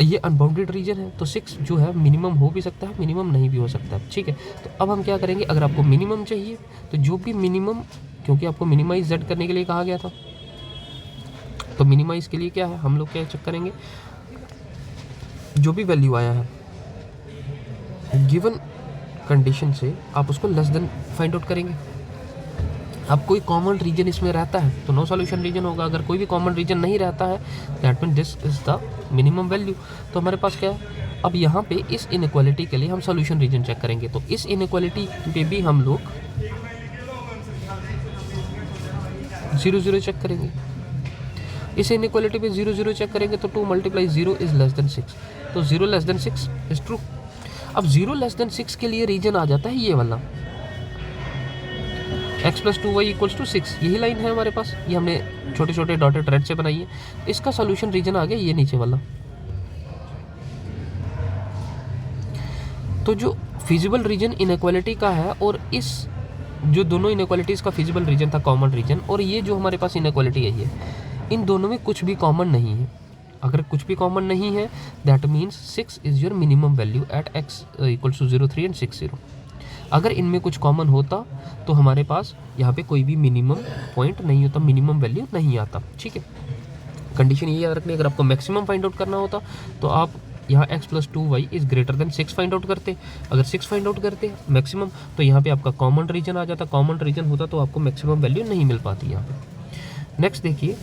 ये अनबाउंडेड रीजन है तो 6 जो है मिनिमम हो भी सकता है, मिनिमम नहीं भी हो सकता है, ठीक है। तो अब हम क्या करेंगे, अगर आपको मिनिमम चाहिए तो जो भी मिनिमम, क्योंकि आपको मिनिमाइज जेड करने के लिए कहा गया था, तो मिनिमाइज के लिए क्या है, हम लोग क्या चेक करेंगे, जो भी वैल्यू आया है गिवन कंडीशन से आप उसको लेस देन फाइंड आउट करेंगे। अब कोई कॉमन रीजन इसमें रहता है तो नो सॉल्यूशन रीजन होगा, अगर कोई भी कॉमन रीजन नहीं रहता है that mean this is the minimum value. तो हमारे पास क्या है, अब यहाँ पे इस इनइक्वालिटी के लिए हम सॉल्यूशन रीजन चेक करेंगे। तो इस इनइक्वालिटी पे भी हम लोग 0,0 चेक करेंगे, इस इनइक्वालिटी पे 0,0 चेक करेंगे तो 2 × 0 इज लेस देन 6, तो 0 लेस देन 6 इज ट्रू। अब 0 लेस देन 6 के लिए रीजन आ जाता है ये वाला, x + 2y = 6, यही लाइन है हमारे पास, ये हमने छोटे छोटे डॉटेड रेड से बनाई है। इसका सॉल्यूशन रीजन आ गया ये नीचे वाला। तो जो फिजिबल रीजन इनइक्वालिटी का है और इस जो दोनों इनइक्वालिटीज़ का फिजिबल रीजन था कॉमन रीजन, और ये जो हमारे पास इनइक्वालिटी है ये, इन दोनों में कुछ भी कॉमन नहीं है। अगर कुछ भी कॉमन नहीं है that means 6 is your minimum value at x = 0,3 and 6,0। अगर इनमें कुछ कॉमन होता तो हमारे पास यहाँ पे कोई भी मिनिमम पॉइंट नहीं होता, मिनिमम वैल्यू नहीं आता, ठीक है। कंडीशन ये याद रखनी, अगर आपको मैक्सिमम फाइंड आउट करना होता तो आप यहाँ x + 2y > 6 फाइंड आउट करते। अगर 6 फाइंड आउट करते मैक्सिमम तो यहाँ पे आपका कॉमन रीजन आ जाता, कॉमन रीजन होता तो आपको मैक्सिमम वैल्यू नहीं मिल पाती यहाँ पे। नेक्स्ट देखिए,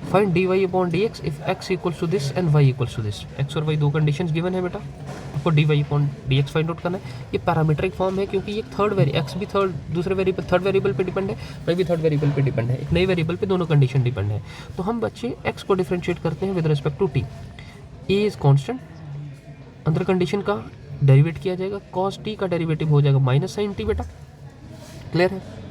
find dy/dx if x = this and y = this. x और y दो कंडीशंस गिवन है बेटा, आपको dy/dx फाइंड आउट करना है। ये पैरामीट्रिक फॉर्म है क्योंकि ये x भी दूसरे वेरिएबल थर्ड वेरिएबल पे डिपेंड है, y भी थर्ड वेरिएबल पे डिपेंड है, एक नए वेरिएबल पे दोनों कंडीशन डिपेंड है। तो हम बच्चे x को डिफरेंशिएट करते हैं with respect to t। a is constant, अंदर कंडीशन का डेरिवेट किया जाएगा, cos t का डेरिवेटिव हो जाएगा -sin t बेटा, क्लियर है।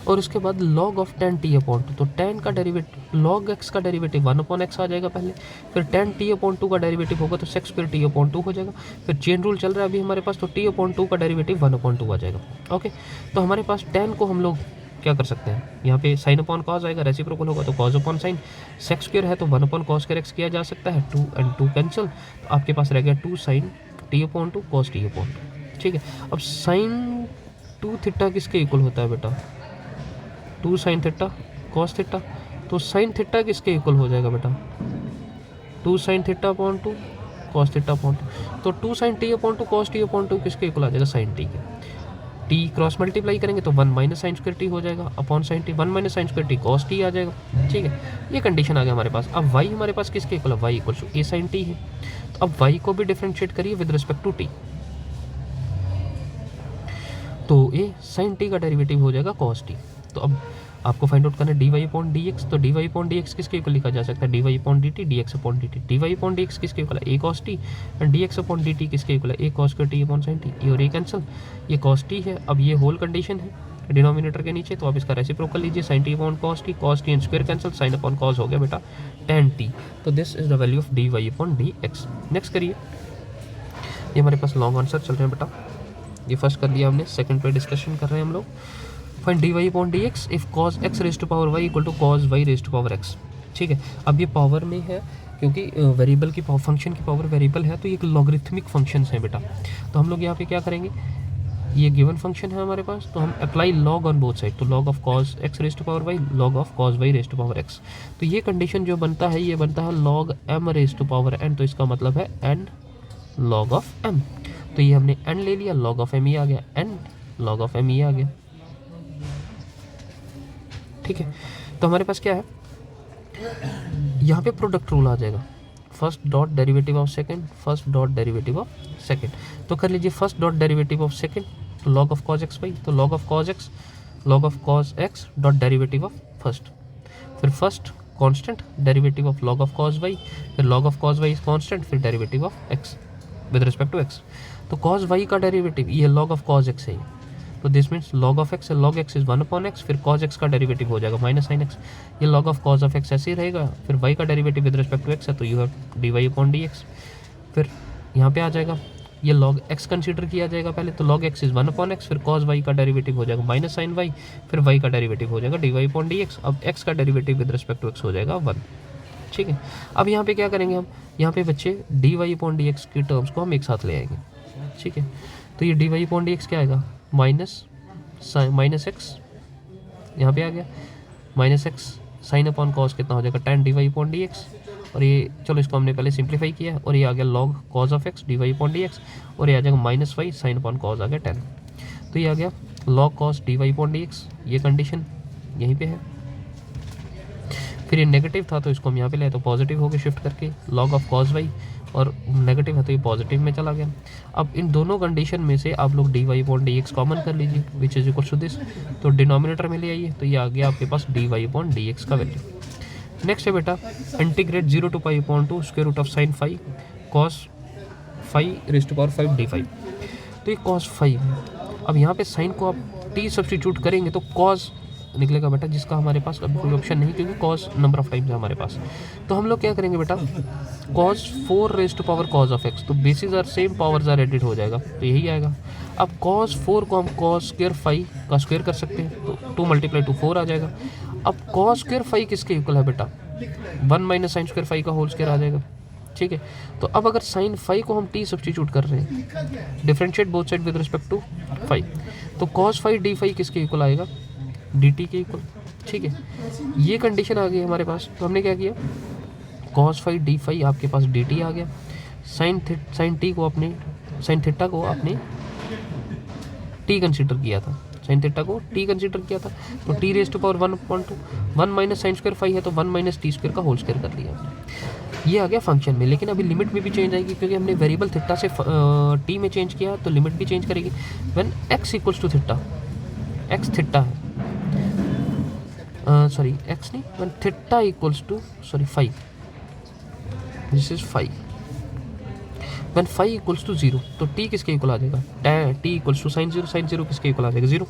और उसके बाद log of tan t/2, तो tan का डेरिवेटिव log x का डेरिवेटिव 1/x आ जाएगा पहले, फिर tan t/2 का डेरिवेटिव होगा तो sec² t/2 हो जाएगा, फिर चेन रूल चल रहा है अभी हमारे पास्, तो t/2 का डेरिवेटिव 1/2 आ जाएगा। ओके, तो हमारे पास tan को हम लोग क्या कर सकते हैं, यहाँ पे sin/cos आएगा, रेसिप्रोकल होगा तो cos/sin, sec² है तो 1/cos² किया जा सकता है, 2 and 2 कैंसिल, तो आपके पास रह गया 2 sin t/2 cos t/2, ठीक है। अब sin 2 थीटा किसके इक्वल होता है बेटा, 2 sin थीटा cos थीटा, तो sin थीटा किसके इक्वल हो जाएगा बेटा, 2 sin θ/2 cos θ/2, तो 2 sin t/2 cos t/2 किसके इक्वल आ जाएगा, sin t के। t क्रॉस मल्टीप्लाई करेंगे तो 1 - sin² t हो जाएगा upon sin t, 1 - sin² t cos t आ जाएगा, ठीक है। ये कंडीशन आ गया हमारे पास। अब y हमारे पास किसके इक्वल है, y = a sin t है। तो अब y को भी डिफरेंशिएट करिए विद रिस्पेक्ट टू t, तो a sin t का डेरिवेटिव हो जाएगा cos t। तो अब आपको फाइंड आउट करना है dy/dx, तो dy/dx किसके इक्वल लिखा जा सकता है, dy/dt dx/dt, dy/dx किसके इक्वल है, a cos t, and dx/dt किसके इक्वल है, a cos² t/sin t, ये और ये कैंसिल, ये cos t है। अब ये होल कंडीशन है डिनोमिनेटर के नीचे, तो आप इसका रेसिप्रोकल लीजिए, sin t/cos t, cos t and square cancel, sin/cos हो गया बेटा tan t। तो this is the value of dy/dx। Next करिए, ये हमारे पास लॉन्ग आंसर चल रहे हैं बेटा, ये फर्स्ट कर लिया हमने, सेकंड पे डिस्कशन कर रहे हैं हम लोग। Find dy/dx if cos x raised to power y = cos y raised to power x, ठीक है। अब ये पावर में है क्योंकि वेरिएबल की फंक्शन की पावर वेरिएबल है, तो ये लॉगरिथमिक फंक्शंस हैं बेटा। तो हम लोग यहाँ पे क्या करेंगे, ये गिवन फंक्शन है हमारे पास, तो हम apply log on both side, तो log of cos x raised to power y, log of cos y raised to power x। तो ये कंडीशन जो बनता है ये बनता है log m raised to power n, तो इसका मतलब है n log of m। तो ये हमने n ले लिया, log of m ही आ गया, n log of m ही आ गया, ठीक है। तो हमारे पास क्या है, यहाँ पे प्रोडक्ट रूल आ जाएगा, first dot derivative of second, first dot derivative of second. तो कर लीजिए first dot derivative of second, तो log of cos x y, तो log of cos x, log of cos x dot derivative of first, फिर first constant derivative of log of cos y, फिर log of cos y is constant, फिर derivative of x with respect to x। तो cos y का derivative ये log of cos x है, तो this means log of x है, log x is 1/x, फिर cos x का derivative हो जाएगा माइनस साइन एक्स, ये log of cos of x ऐसे ही रहेगा, फिर y का derivative with respect to x है तो यू हैव dy/dx, फिर यहाँ पे आ जाएगा ये log x कंसीडर किया जाएगा पहले, तो log x इज 1/x, फिर cos y का डेरिवेटिव हो जाएगा माइनस साइन y, फिर y का डेरिवेटिव हो जाएगा dy/dx, अब x का derivative with respect to x हो जाएगा 1। ठीक है, अब यहाँ पे क्या करेंगे हम, यहाँ पे बच्चे dy/dx की टर्म्स को हम एक साथ ले आएंगे। ठीक है, तो ये dy/dx क्या आएगा, माइनस एक्स, यहाँ पे आ गया minus x sign upon cos कितना हो जाएगा tan dy/dx, और ये चलो इसको हमने पहले सिंप्लीफाई किया, और ये आ गया log cos of x dy/dx, और ये आ जाएगा minus y sine upon cos आ गया tan, तो ये आ गया log cos dy/dx, ये कंडीशन यहीं पे है। फिर ये नेगेटिव था तो इसको हम यहाँ पे ले तो पॉजिटिव हो गया शिफ्ट करके, log ऑफ cos y, और नेगेटिव है तो ये पॉजिटिव में चला गया। अब इन दोनों कंडीशन में से आप लोग dy/dx कॉमन कर लीजिए which is equal to this, तो डिनोमिनेटर में ले आइए, तो ये आ गया आपके पास dy/dx का वैल्यू। नेक्स्ट है बेटा integrate 0 to π/2 square root of sine phi cos phi raised to power 5 dy, तो ये cos फाई है। अब यहाँ पे साइन को आप t सब्सटीट्यूट करेंगे तो cos निकलेगा बेटा, जिसका हमारे पास अभी कोई ऑप्शन नहीं क्योंकि cos नंबर ऑफ टाइम्स है हमारे पास, तो हम लोग क्या करेंगे बेटा cos 4 raise to power cos of x, तो basis are same, powers are added हो जाएगा, तो यही आएगा। अब cos 4 को हम cos स्क्वायर फाई का स्क्वायर कर सकते हैं, तो 2 × 2 4 आ जाएगा। अब cos स्क्वायर फाई किसके इक्वल है बेटा, 1 माइनस साइन स्क्वायर फाई का होल स्क्वायर आ जाएगा। ठीक है, तो अब अगर साइन फाई को हम t सब्सटीट्यूट कर रहे हैं, differentiate both side with respect to phi, तो cos फाई डी फाई किसके इक्वल आएगा, dt के इक्वल। ठीक है, ये कंडीशन आ गई हमारे पास, तो हमने क्या किया cos फाई डी फाई आपके पास dt आ गया, साइन थीटा को आपने t कंसीडर किया था, साइन थीटा को t कंसीडर किया था, तो t raise to power 1/2, 1 minus sine square phi है तो 1 माइनस टी स्क्वायर का होल स्क्वायर कर लिया, ये आ गया फंक्शन में। लेकिन अभी लिमिट में भी चेंज आएगी क्योंकि हमने वेरिएबल थीटा से t में चेंज किया, तो लिमिट भी चेंज करेगी। When x equals to theta, x theta है, सॉरी x नहीं, when theta equals to phi, this is phi, when phi equals to 0, तो t किसके इक्वल आ जाएगा, t इक्वल्स टू साइन 0 किसके इक्वल आ जाएगा 0।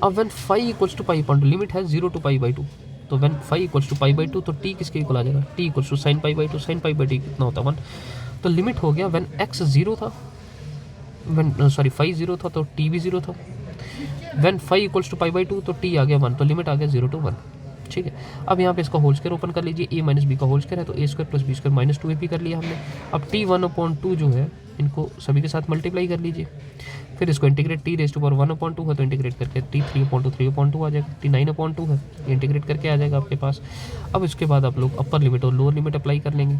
अब when phi equals to π/2, limit है 0 to π/2, तो व्हेन फाई इक्वल्स टू π/2 तो t किसके इक्वल आ जाएगा, t equals to sine π/2, sine π/2 कितना होता है 1, तो लिमिट हो गया व्हेन x 0 था, फाई 0 था तो t भी 0 था, व्हेन फाई इक्वल्स टू π/2 तो t आ गया 1, तो लिमिट आ गया 0 to 1। ठीक है, अब यहाँ पे इसका होल स्क्वायर ओपन कर लीजिए, a माइनस बी का होल स्क्वायर है तो a square plus b square minus 2ab कर लिया हमने। अब t 1/2 जो है इनको सभी के साथ मल्टीप्लाई कर लीजिए, फिर इसको integrate t raise to power 1/2 है तो इंटीग्रेट करके t 3/2 आ जाएगा, t 9/2 है ये इंटीग्रेट करके आ जाएगा आपके पास। अब इसके बाद आप लोग अपर लिमिट और लोअर लिमिट अप्लाई कर लेंगे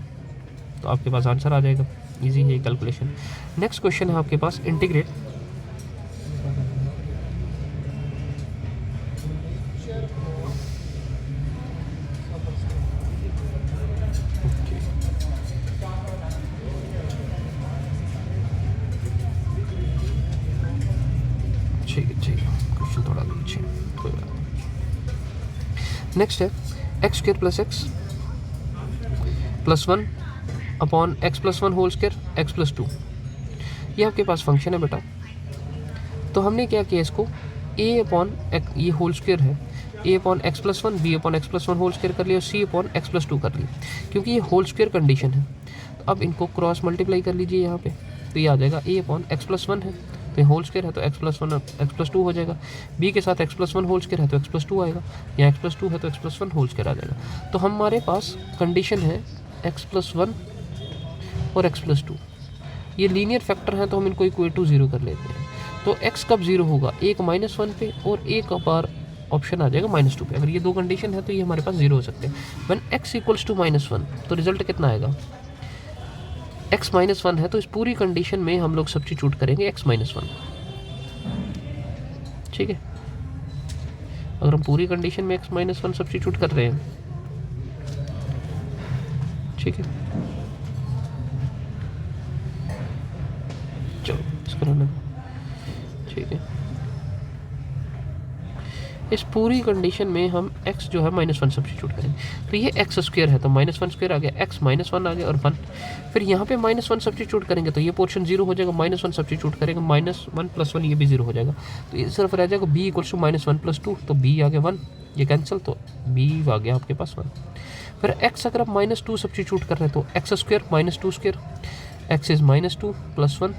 तो आपके पास आंसर आ जाएगा, ईजी है कैलकुलेशन। नेक्स्ट क्वेश्चन है आपके पास इंटीग्रेट क्वेश्चन थोड़ा पीछे, कोई बात नहीं। नेक्स्ट है x square plus x plus 1 upon x plus 1 whole square x plus 2, ये आपके पास फंक्शन है बेटा। तो हमने क्या किया, इसको a अपॉन ये होल स्क्वायर है, a upon x plus 1, b upon x plus 1 whole square कर लिया, और c अपॉन एक्स प्लस 2 कर लिया, क्योंकि ये होल स्क्वायर कंडीशन है। तो अब इनको क्रॉस मल्टीप्लाई कर लीजिए यहाँ पे, तो ये आ जाएगा a अपॉन एक्स प्लस 1 है तो ये होल स्क्वायर है तो एक्स प्लस 1 एक्स प्लस 2 हो जाएगा, b के साथ एक्स प्लस 1 होल स्क्वायर है तो एक्स प्लस 2 आएगा, या एक्स प्लस 2 है तो एक्स प्लस 1 होल स्क्वायर आ जाएगा। तो हमारे पास कंडीशन है एक्स प्लस 1 और एक्स प्लस 2, ये लीनियर फैक्टर हैं तो हम इनको इक्वल टू 0 कर लेते हैं। तो x कब 0 होगा, एक -1 पे और एक बार ऑप्शन आ जाएगा -2 पे। अगर ये दो कंडीशन है तो ये हमारे पास 0 हो सकते हैं। व्हेन x इक्वल्स टू -1 तो रिजल्ट कितना आएगा, x -1 है तो इस पूरी कंडीशन में हम लोग सब्स्टिट्यूट करेंगे x -1। ठीक है, अगर हम पूरी कंडीशन में x -1 सब्स्टिट्यूट कर रहे हैं, ठीक है, चलो इसको रहने दो। ठीक है, इस पूरी कंडीशन में हम x जो है -1 सब्स्टिट्यूट करेंगे, तो ये x स्क्वायर है तो -1 आ गया, x -1 आ गया और 1। फिर यहाँ पे -1 सब्स्टिट्यूट करेंगे तो ये पोर्शन 0 हो जाएगा, -1 सब्स्टिट्यूट करेंगे -1 + 1 ये भी 0 हो जाएगा, तो ये सिर्फ रह जाएगा b = -1 + 2, तो b आ गया 1, ये कैंसिल, तो b आ गया आपके पास 1। फिर x अगर आप -2 सब्स्टिट्यूट कर रहे हैं तो x स्क्वायर -2 x इज़ -2 + 1।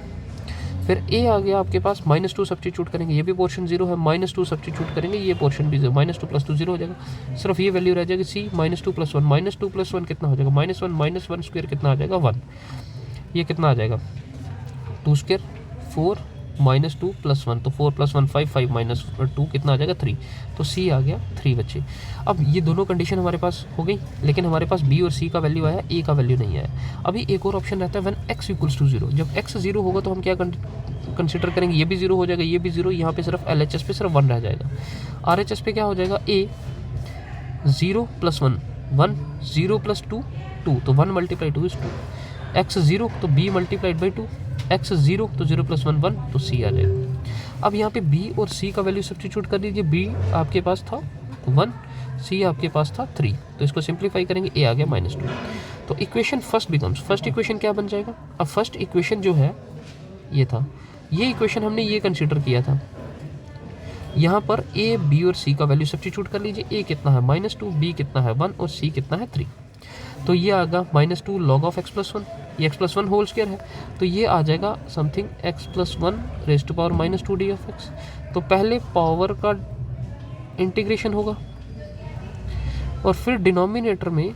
फिर a आ गया आपके पास, -2 सब्स्टिट्यूट करेंगे, ये भी पोर्शन 0 है, -2 सब्स्टिट्यूट करेंगे, ये पोर्शन भी 0, -2 + 2 0 हो जाएगा, सिर्फ ये वैल्यू रह जाएगी c -2 + 1, -2 + 1 कितना हो जाएगा, -1 स्क्वायर कितना आ जाएगा 1, ये कितना आ जाएगा 2 स्क्वायर 4 -2 + 1, तो 4 + 1 5, 5 - 2 कितना आ जाएगा 3, तो c आ गया 3 बच्चे। अब ये दोनों कंडीशन हमारे पास हो गई, लेकिन हमारे पास b और c का वैल्यू आया, a का वैल्यू नहीं आया। अभी एक और ऑप्शन रहता है व्हेन x = 0, जब x 0 होगा तो हम क्या कंसिडर करेंगे, ये भी 0 हो जाएगा, ये भी 0, यहाँ पे सिर्फ LHS पे सिर्फ 1 रह जाएगा, RHS पे क्या हो जाएगा a 0 + 1 1, 0 + 2 2, तो 1 × 2 = 2, x 0 तो b × 2, x 0 तो 0 + 1 1, तो c आ जाएगा। अब यहाँ पे b और c का वैल्यू सब्स्टिट्यूट कर दीजिए, b आपके पास था 1, c आपके पास था 3, तो इसको सिंप्लीफाई करेंगे, a आ गया -2, तो इक्वेशन फर्स्ट इक्वेशन क्या बन जाएगा। अब फर्स्ट इक्वेशन जो है ये था, ये इक्वेशन हमने ये कंसिडर किया था, यहाँ पर a b और c का वैल्यू सब्स्टिट्यूट कर लीजिए, a कितना है -2, b कितना है 1 और c कितना है 3, तो ये आएगा -2 log of x + 1, ये x + 1 होल स्क्वायर है, तो ये आ जाएगा something x + 1 raised to -2d of x। तो पहले पावर का इंटीग्रेशन होगा और फिर डिनोमिनेटर में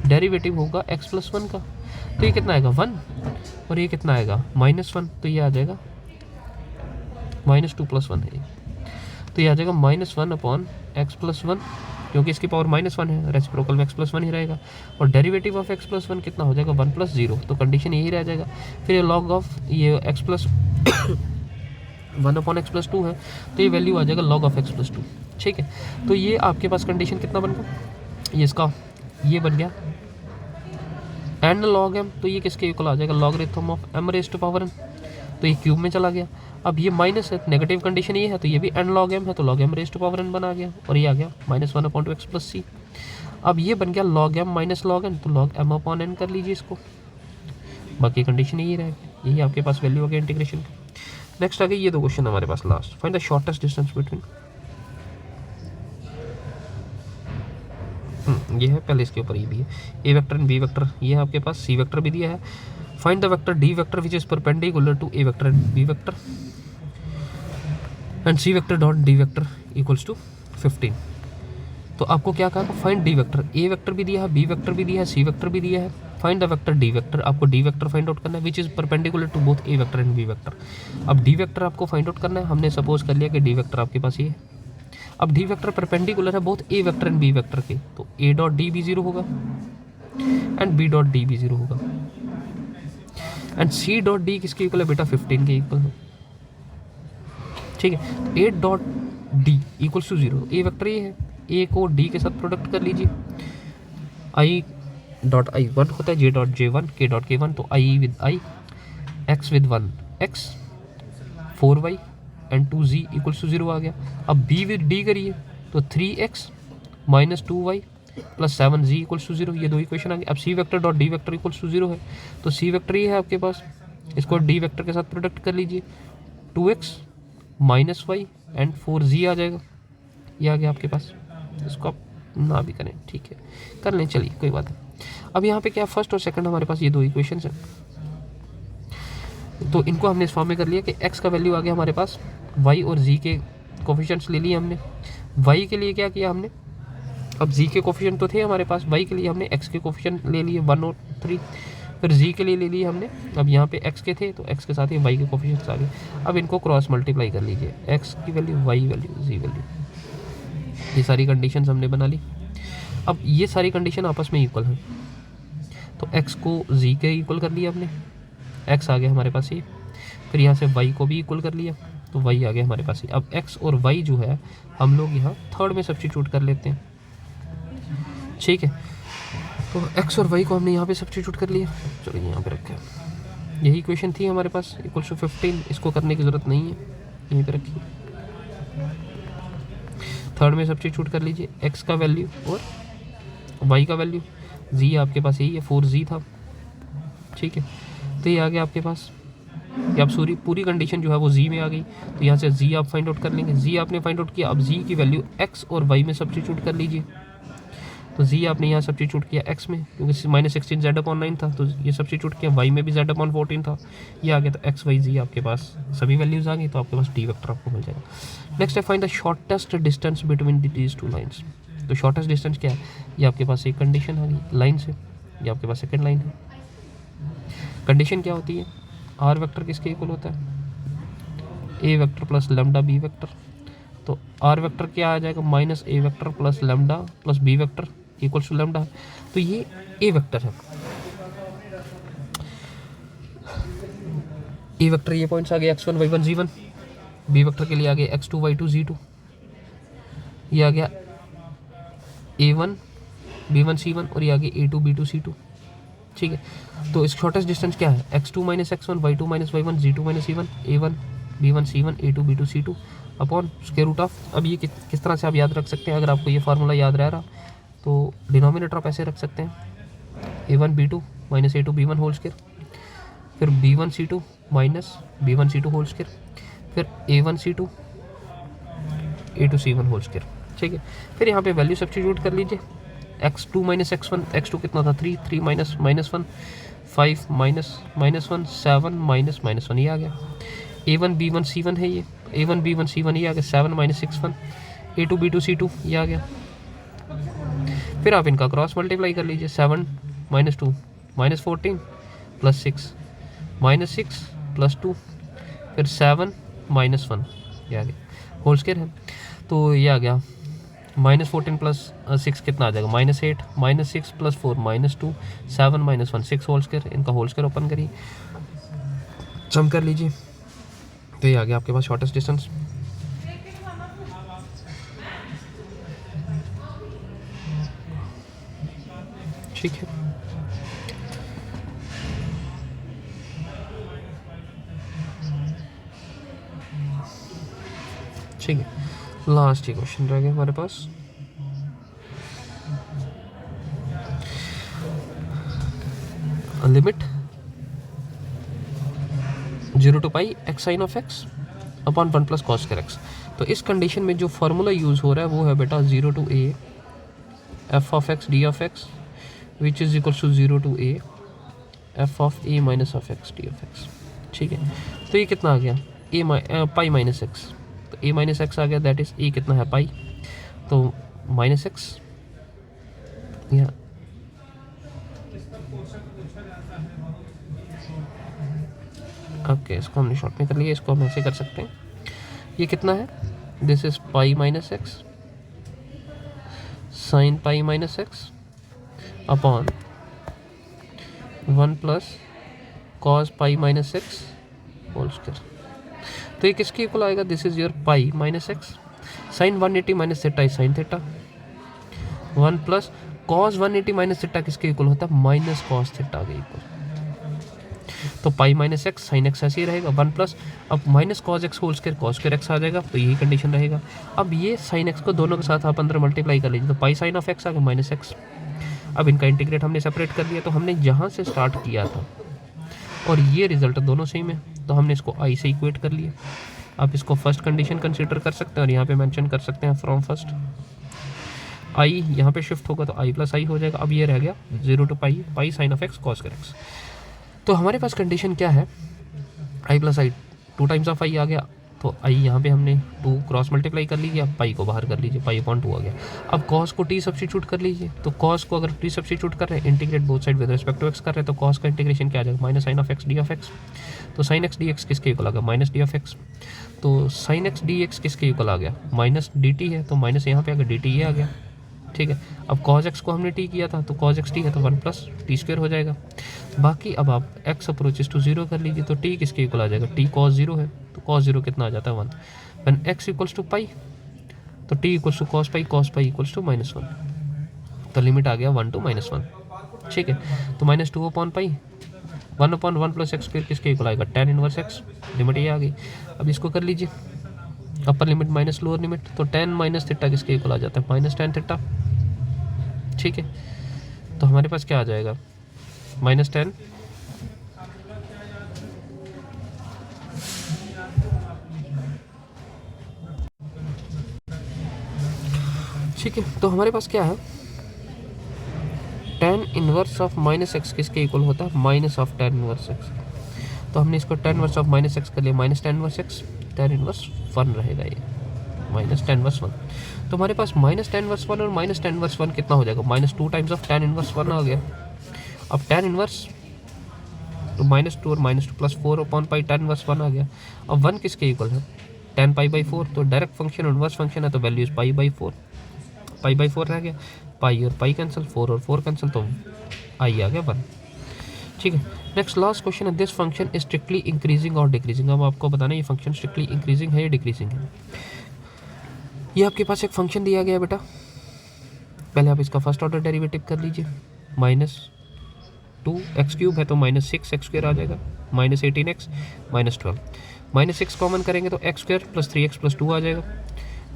डेरिवेटिव होगा x + 1 का, तो ये कितना आएगा 1 और ये कितना आएगा -1, तो ये आ जाएगा -2 + 1 है, तो ये आ जाएगा -1 x + 1, क्योंकि इसकी पावर -1 है, रेसिप्रोकल में x + 1 ही रहेगा, और डेरिवेटिव ऑफ x + 1 कितना हो जाएगा 1 + 0, तो कंडीशन यही रह जाएगा। फिर ये लॉग ऑफ ये x + 1/x + 2 है, तो ये वैल्यू आ जाएगा log of x + 2, ठीक है। तो ये आपके पास कंडीशन कितना बन गया, ये इसका ये बन गया n log m, तो ये किसके इक्वल आ जाएगा logarithm of m raised to power n, तो ये क्यूब में चला गया। अब ये माइनस है, नेगेटिव कंडीशन ये है, तो ये भी n log m है, तो log m raised to power n बना गया, और ये आ गया -1/x + c। अब ये बन गया log m - log n, तो log m/n कर लीजिए इसको, बाकी कंडीशन यही रहेगी, यही आपके पास वैल्यू आ गया इंटीग्रेशन की। नेक्स्ट आ गई ये दो क्वेश्चन हमारे पास last, find the shortest distance between, ये है पहले, इसके ऊपर ये भी है, a vector and b vector, ये है आपके पास, c वेक्टर भी दिया है। Find the vector d vector which is perpendicular to a vector and b vector and c vector dot d vector = 15। तो आपको क्या कहा, find d vector, a vector भी दिया है, b वेक्टर भी दिया है, c वेक्टर भी दिया है, find the vector d vector, आपको d वेक्टर फाइंड आउट करना है which is perpendicular to both a vector and b vector. अब d वेक्टर आपको फाइंड आउट करना है, हमने सपोज कर लिया कि d वेक्टर आपके पास ये है। अब d वेक्टर परपेंडिकुलर है both a vector and b vector के, तो a डॉट d भी 0 होगा एंड b डॉट d भी 0 होगा, एंड c डॉट d किसके इक्वल है बेटा 15 के इक्वल है, ठीक है। a dot d = 0, a vector ये है, a को d के साथ प्रोडक्ट कर लीजिए, i डॉट i 1 होता है, j dot j 1, k dot k 1, तो i with i, x with 1 x, 4y and 2z = 0 आ गया। अब b विद d करिए तो 3x - 2y + 7z = 0, ये दो इक्वेशन आ गई। अब c vector dot d vector = 0 है, तो c वेक्टर ये है आपके पास, इसको d वेक्टर के साथ प्रोडक्ट कर लीजिए, 2x - y एंड 4z आ जाएगा, ये आ गया आपके पास, इसको आप ना भी करें, ठीक है, कर लें, चलिए कोई बात नहीं। अब यहाँ पे क्या, फर्स्ट और सेकंड हमारे पास ये दो इक्वेशंस हैं, तो इनको हमने इस फॉर्म में कर लिया कि x का वैल्यू आ गया हमारे पास, y और z के कोफिशिएंट्स ले लिए हमने। y के लिए क्या किया हमने, अब z के कोफिशिएंट तो थे हमारे पास, y के लिए हमने x के कोफिशिएंट ले लिए 1 और 3, फिर z के लिए ले लिए हमने, अब यहाँ पे x के थे तो x के साथ ही y के कोफिशिएंट्स आ गए। अब इनको क्रॉस मल्टीप्लाई कर लीजिए, x की value, y value, z value, ये सारी कंडीशंस हमने बना ली। अब ये सारी कंडीशन आपस में इक्वल हैं, तो x को z के इक्वल कर लिया हमने, x आ गया हमारे पास ये, फिर यहाँ से y को भी इक्वल कर लिया, तो y आ गया हमारे पास ये। अब x और y जो है हम लोग यहाँ थर्ड में सब्स्टिट्यूट कर लेते हैं, ठीक है, तो x और y को हमने यहाँ पे सब्स्टिट्यूट कर लिया, चलो यहाँ पे रखा है, यही इक्वेशन थी हमारे पास, = 15, इसको करने की ज़रूरत नहीं है, यहीं पे रखिए। थर्ड में सब्स्टिट्यूट कर लीजिए x का वैल्यू और y का वैल्यू। z आपके पास यही है 4z था, ठीक है। तो ये आ गया आपके पास, कि आप पूरी कंडीशन जो है वो z में आ गई। तो यहाँ से z आप फाइंड आउट कर लेंगे। z आपने फाइंड आउट किया, अब z की वैल्यू x और y में सब्स्टिट्यूट कर लीजिए। तो z आपने यहाँ सब्स्टिट्यूट किया x में, क्योंकि -16 z/9 था, तो ये सब्स्टिट्यूट किया। y में भी z/14 था, ये आ गया। तो x y z आपके पास सभी वैल्यूज आ गई, तो आपके पास d वेक्टर आपको मिल जाएगा। नेक्स्ट है find the shortest distance between these two lines. तो शॉर्टेस्ट डिस्टेंस क्या है, ये आपके पास एक कंडीशन आ गई लाइन से, ये आपके पास सेकेंड लाइन है। कंडीशन क्या होती है, r वेक्टर किसके इक्वल होता है, a vector plus lambda b vector. तो r वेक्टर क्या आ जाएगा, -a vector plus lambda plus b vector equals to lambda. तो ये a वेक्टर है, a वेक्टर ये पॉइंट्स आ गए x1 y1 z1। b vector के लिए आ गए x2 y2 z2। ये आ गया a1 b1 c1 और ये आ गया a2 b2 c2, ठीक है। तो इस शॉर्टेस्ट डिस्टेंस क्या है, x2 x1 y2 y1 z2 c1 a1 b1 c1 a2 b2 c2 upon square root of. अब ये किस तरह से आप याद रख सकते हैं, अगर आपको ये फार्मूला याद रह रहा तो डिनोमिनेटर आप ऐसे रख सकते हैं a1 b2 minus a2 b1 whole square, फिर b1 c2 minus b1 c2 whole square, फिर a1 c2 a2 c1 whole square, ठीक है। फिर यहाँ पे वैल्यू सब्स्टिट्यूट कर लीजिए, x2 x1, x2 कितना था 3, 3 माइनस -1 5 -1 7 -1 ये आ गया। a1 b1 c1 है ये, a1 b1 c1 ये आ गया 7 -6 1 a2 b2 c2 ये आ गया। फिर आप इनका क्रॉस मल्टीप्लाई कर लीजिए, 7 -2 -14 प्लस 6 -6 प्लस 2 फिर 7 -1 ये आ गया होल स्क्वायर है। तो ये आ गया -14 प्लस 6 कितना आ जाएगा, -8 -6 प्लस 4 -2 7 -1 6 होल स्क्वायर। इनका होल स्क्वायर ओपन करिए, सम कर लीजिए, तो ये आ गया आपके पास शॉर्टेस्ट डिस्टेंस। ठीक है, ठीक है। लास्ट ही क्वेश्चन रह गया हमारे पास, limit 0 to pi x sin of x upon 1 plus cos square x। तो इस कंडीशन में जो फार्मूला यूज़ हो रहा है वो है बेटा 0 to a f of x d of x which is equals to 0 to a f of a minus of x d of x, ठीक है। तो ये कितना आ गया पाई माइनस एक्स, तो a माइनस एक्स आ गया, दैट इज़ a कितना है पाई, तो माइनस एक्स यहाँ ओके इसको हमने शॉर्ट में कर लिया, इसको हम ऐसे कर सकते हैं। ये कितना है, this is pi minus x sine pi minus x upon 1 plus cos pi minus x whole square. तो ये किसके इक्वल आएगा, this is your pi minus x sine 180 minus theta is sine theta 1 plus cos 180 minus theta किसके equal होता है, minus cos theta के इक्वल। तो pi minus x sine x ऐसे ही रहेगा 1 प्लस अब minus cos x whole square cos square x आ जाएगा, तो यही कंडीशन रहेगा। अब ये साइन एक्स को दोनों के साथ आप अंदर मल्टीप्लाई कर लीजिए, तो पाई साइन ऑफ एक्स आ गया माइनस एक्स। अब इनका इंटीग्रेट हमने सेपरेट कर दिया, तो हमने जहाँ से स्टार्ट किया था और ये रिजल्ट दोनों सेम है, तो हमने इसको आई से इक्वेट कर लिया। आप इसको फर्स्ट कंडीशन कंसीडर कर सकते हैं और यहाँ पे मेंशन कर सकते हैं फ्रॉम फर्स्ट आई, यहाँ पे शिफ्ट होगा तो आई प्लस आई हो जाएगा। अब ये रह गया 0 to pi sine of x cos square x. तो हमारे पास कंडीशन क्या है, आई प्लस आई 2 टाइम्स ऑफ आई आ गया, तो आई यहाँ पे हमने 2 क्रॉस मल्टीप्लाई कर लीजिए, अब पाई को बाहर कर लीजिए, पाई अपॉन 2 आ गया। अब कॉस को टी सब्स्टिट्यूट कर लीजिए, तो कॉस को अगर टी सब्स्टिट्यूट कर रहे हैं, integrate both side with respect to x कर रहे हैं, तो कॉस का इंटीग्रेशन क्या आ जाएगा, minus sine of x d of x. तो साइन एक्स डी एक्स किसके इक्वल आ गया, माइनस डी ऑफ एक्स। तो साइन एक्स डी एक्स किसके इक्वल आ गया, माइनस डी टी है, तो माइनस यहाँ पे आ गया डी टी ये आ गया, ठीक है। अब कॉस एक्स को हमने टी किया था, तो कॉस एक्स टी है तो 1 प्लस टी स्क्वायर हो जाएगा। बाकी अब आप एक्स अप्रोचेस टू 0 कर लीजिए, तो टी किसके इक्वल आ जाएगा, टी कॉस 0 है, तो कॉस 0 कितना आ जाता है 1। When x equals to pi, तो t equals to cos pi equals to -1, तो लिमिट आ गया 1 to -1, ठीक है। तो -2 upon pi 1 upon 1 plus x square किसके इक्वल आएगा, tan इनवर्स एक्स, लिमिट ये आ गई। अब इसको कर लीजिए, upper limit minus lower limit, तो tan माइनस थीटा किसके इक्वल आ जाता है, माइनस tan थीटा। ठीक है, तो हमारे पास क्या आ जाएगा, माइनस tan ठीक है, तो हमारे पास क्या है, tan inverse of minus x किसके इक्वल होता है, minus of tan inverse x. तो हमने इसको tan inverse of minus x कर लिया, minus tan inverse x, tan inverse 1 रहेगा ये, माइनस tan इनवर्स 1। तो हमारे पास माइनस tan इनवर्स 1 और माइनस tan इनवर्स 1 कितना हो जाएगा, minus 2 times of tan inverse 1 आ गया। अब tan इनवर्स तो माइनस 2 और minus 2 plus 4 upon pi tan inverse 1 आ गया। अब 1 किसके इक्वल है, tan पाई बाई 4, तो डायरेक्ट फंक्शन इनवर्स फंक्शन है तो value is pi by 4, pi by 4 रह गया, पाई और पाई कैंसिल, 4 और 4 कैंसिल, तो आई आ गया 1। ठीक है, नेक्स्ट लास्ट क्वेश्चन है, this function is strictly increasing और डिक्रीजिंग। अब आपको बताना है ये फंक्शन स्ट्रिक्टली इंक्रीजिंग है या डिक्रीजिंग है। ये आपके पास एक फंक्शन दिया गया है बेटा, पहले आप इसका फर्स्ट ऑर्डर डेरिवेटिव कर लीजिए, माइनस 2x³ है तो माइनस 6x² आ जाएगा, minus 18x minus 12, minus 6 common करेंगे तो x² प्लस 3x प्लस 2 आ जाएगा,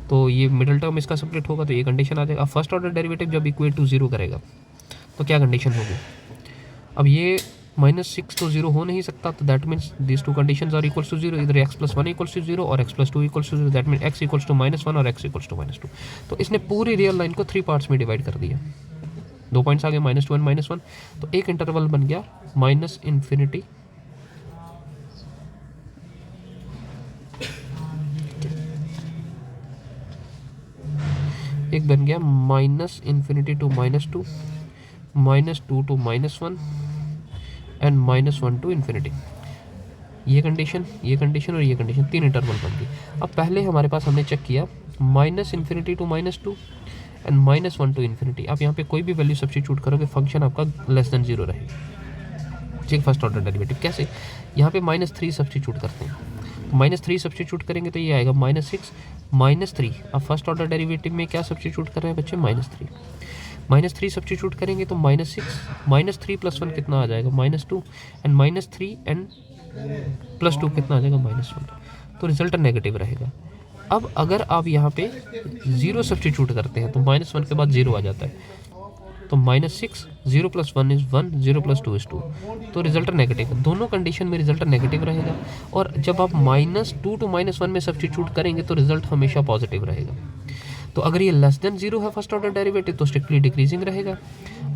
तो ये मिडिल टर्म इसका सेपरेट होगा तो ये कंडीशन आ जाएगा। अब फर्स्ट ऑर्डर डेरिवेटिव जब इक्वल टू 0 करेगा तो क्या कंडीशन होगी, अब ये माइनस 6 तो 0 हो नहीं सकता, तो that means this two conditions are equals to 0, इधर x प्लस 1 इक्वल्स टू 0 और x प्लस 2 equals to 0, that mean x equals to minus 1 और x इक्वल्स टू माइनस 2। तो इसने पूरी रियल लाइन को 3 पार्ट्स में डिवाइड कर दिया, 2 पॉइंट्स आ गए माइनस 2 एंड माइनस 1, तो एक इंटरवल बन गया माइनस इन्फिनिटी एक बन गया minus infinity to minus 2, minus 2 to minus 1 and minus 1 to infinity. ये कंडीशन और ये कंडीशन, 3 इंटरवल बन गई। अब पहले हमारे पास हमने चेक किया minus infinity to minus 2 and minus 1 to infinity. आप यहाँ पे कोई भी वैल्यू सब्स्टिट्यूट करोगे फंक्शन आपका लेस देन 0 रहेगा। ठीक, फर्स्ट ऑर्डर डेरिवेटिव कैसे, यहाँ पे माइनस 3 सब्स्टिट्यूट करते हैं, माइनस 3 सब्स्टिट्यूट करेंगे तो ये आएगा माइनस 6 माइनस 3। अब फर्स्ट ऑर्डर डेरिवेटिव में क्या सब्स्टिट्यूट कर रहे हैं बच्चे, माइनस 3, माइनस 3 सब्स्टिट्यूट करेंगे तो माइनस 6, माइनस 3 प्लस 1 कितना आ जाएगा, minus 2 and minus 3 and plus 2 कितना आ जाएगा, माइनस 1, तो रिजल्ट नेगेटिव रहेगा। अब अगर आप यहाँ पे 0 सब्स्टिट्यूट करते हैं तो माइनस 1 के बाद 0 आ जाता है, तो minus 6, 0 plus 1 is 1, 0 plus 2 is 2, तो रिजल्ट नेगेटिव है। दोनों कंडीशन में रिजल्ट नेगेटिव रहेगा, और जब आप माइनस 2 टू माइनस 1 में सब्स्टिट्यूट करेंगे तो रिजल्ट हमेशा पॉजिटिव रहेगा। तो अगर ये लेस देन 0 है फर्स्ट ऑर्डर डेरिवेटिव तो स्ट्रिक्टली डिक्रीजिंग रहेगा,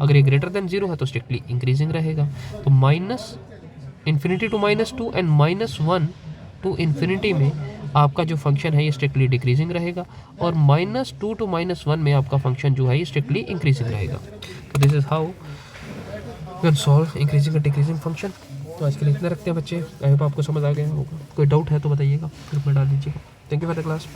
अगर ये ग्रेटर देन 0 है तो स्ट्रिक्टली इंक्रीजिंग रहेगा। तो minus infinity to minus 2 and minus 1 to infinity में आपका जो फंक्शन है ये स्ट्रिक्टली डिक्रीजिंग रहेगा, और माइनस 2 टू माइनस 1 में आपका फंक्शन जो है ये स्ट्रिक्टली इंक्रीजिंग रहेगा। तो this is how we can solve increasing और डिक्रीजिंग फंक्शन। तो आज के लिए इतना रखते हैं बच्चे, आई होप आपको समझ आ गया होगा। कोई डाउट है तो बताइएगा, ग्रुप में डाल दीजिएगा। Thank you for the class.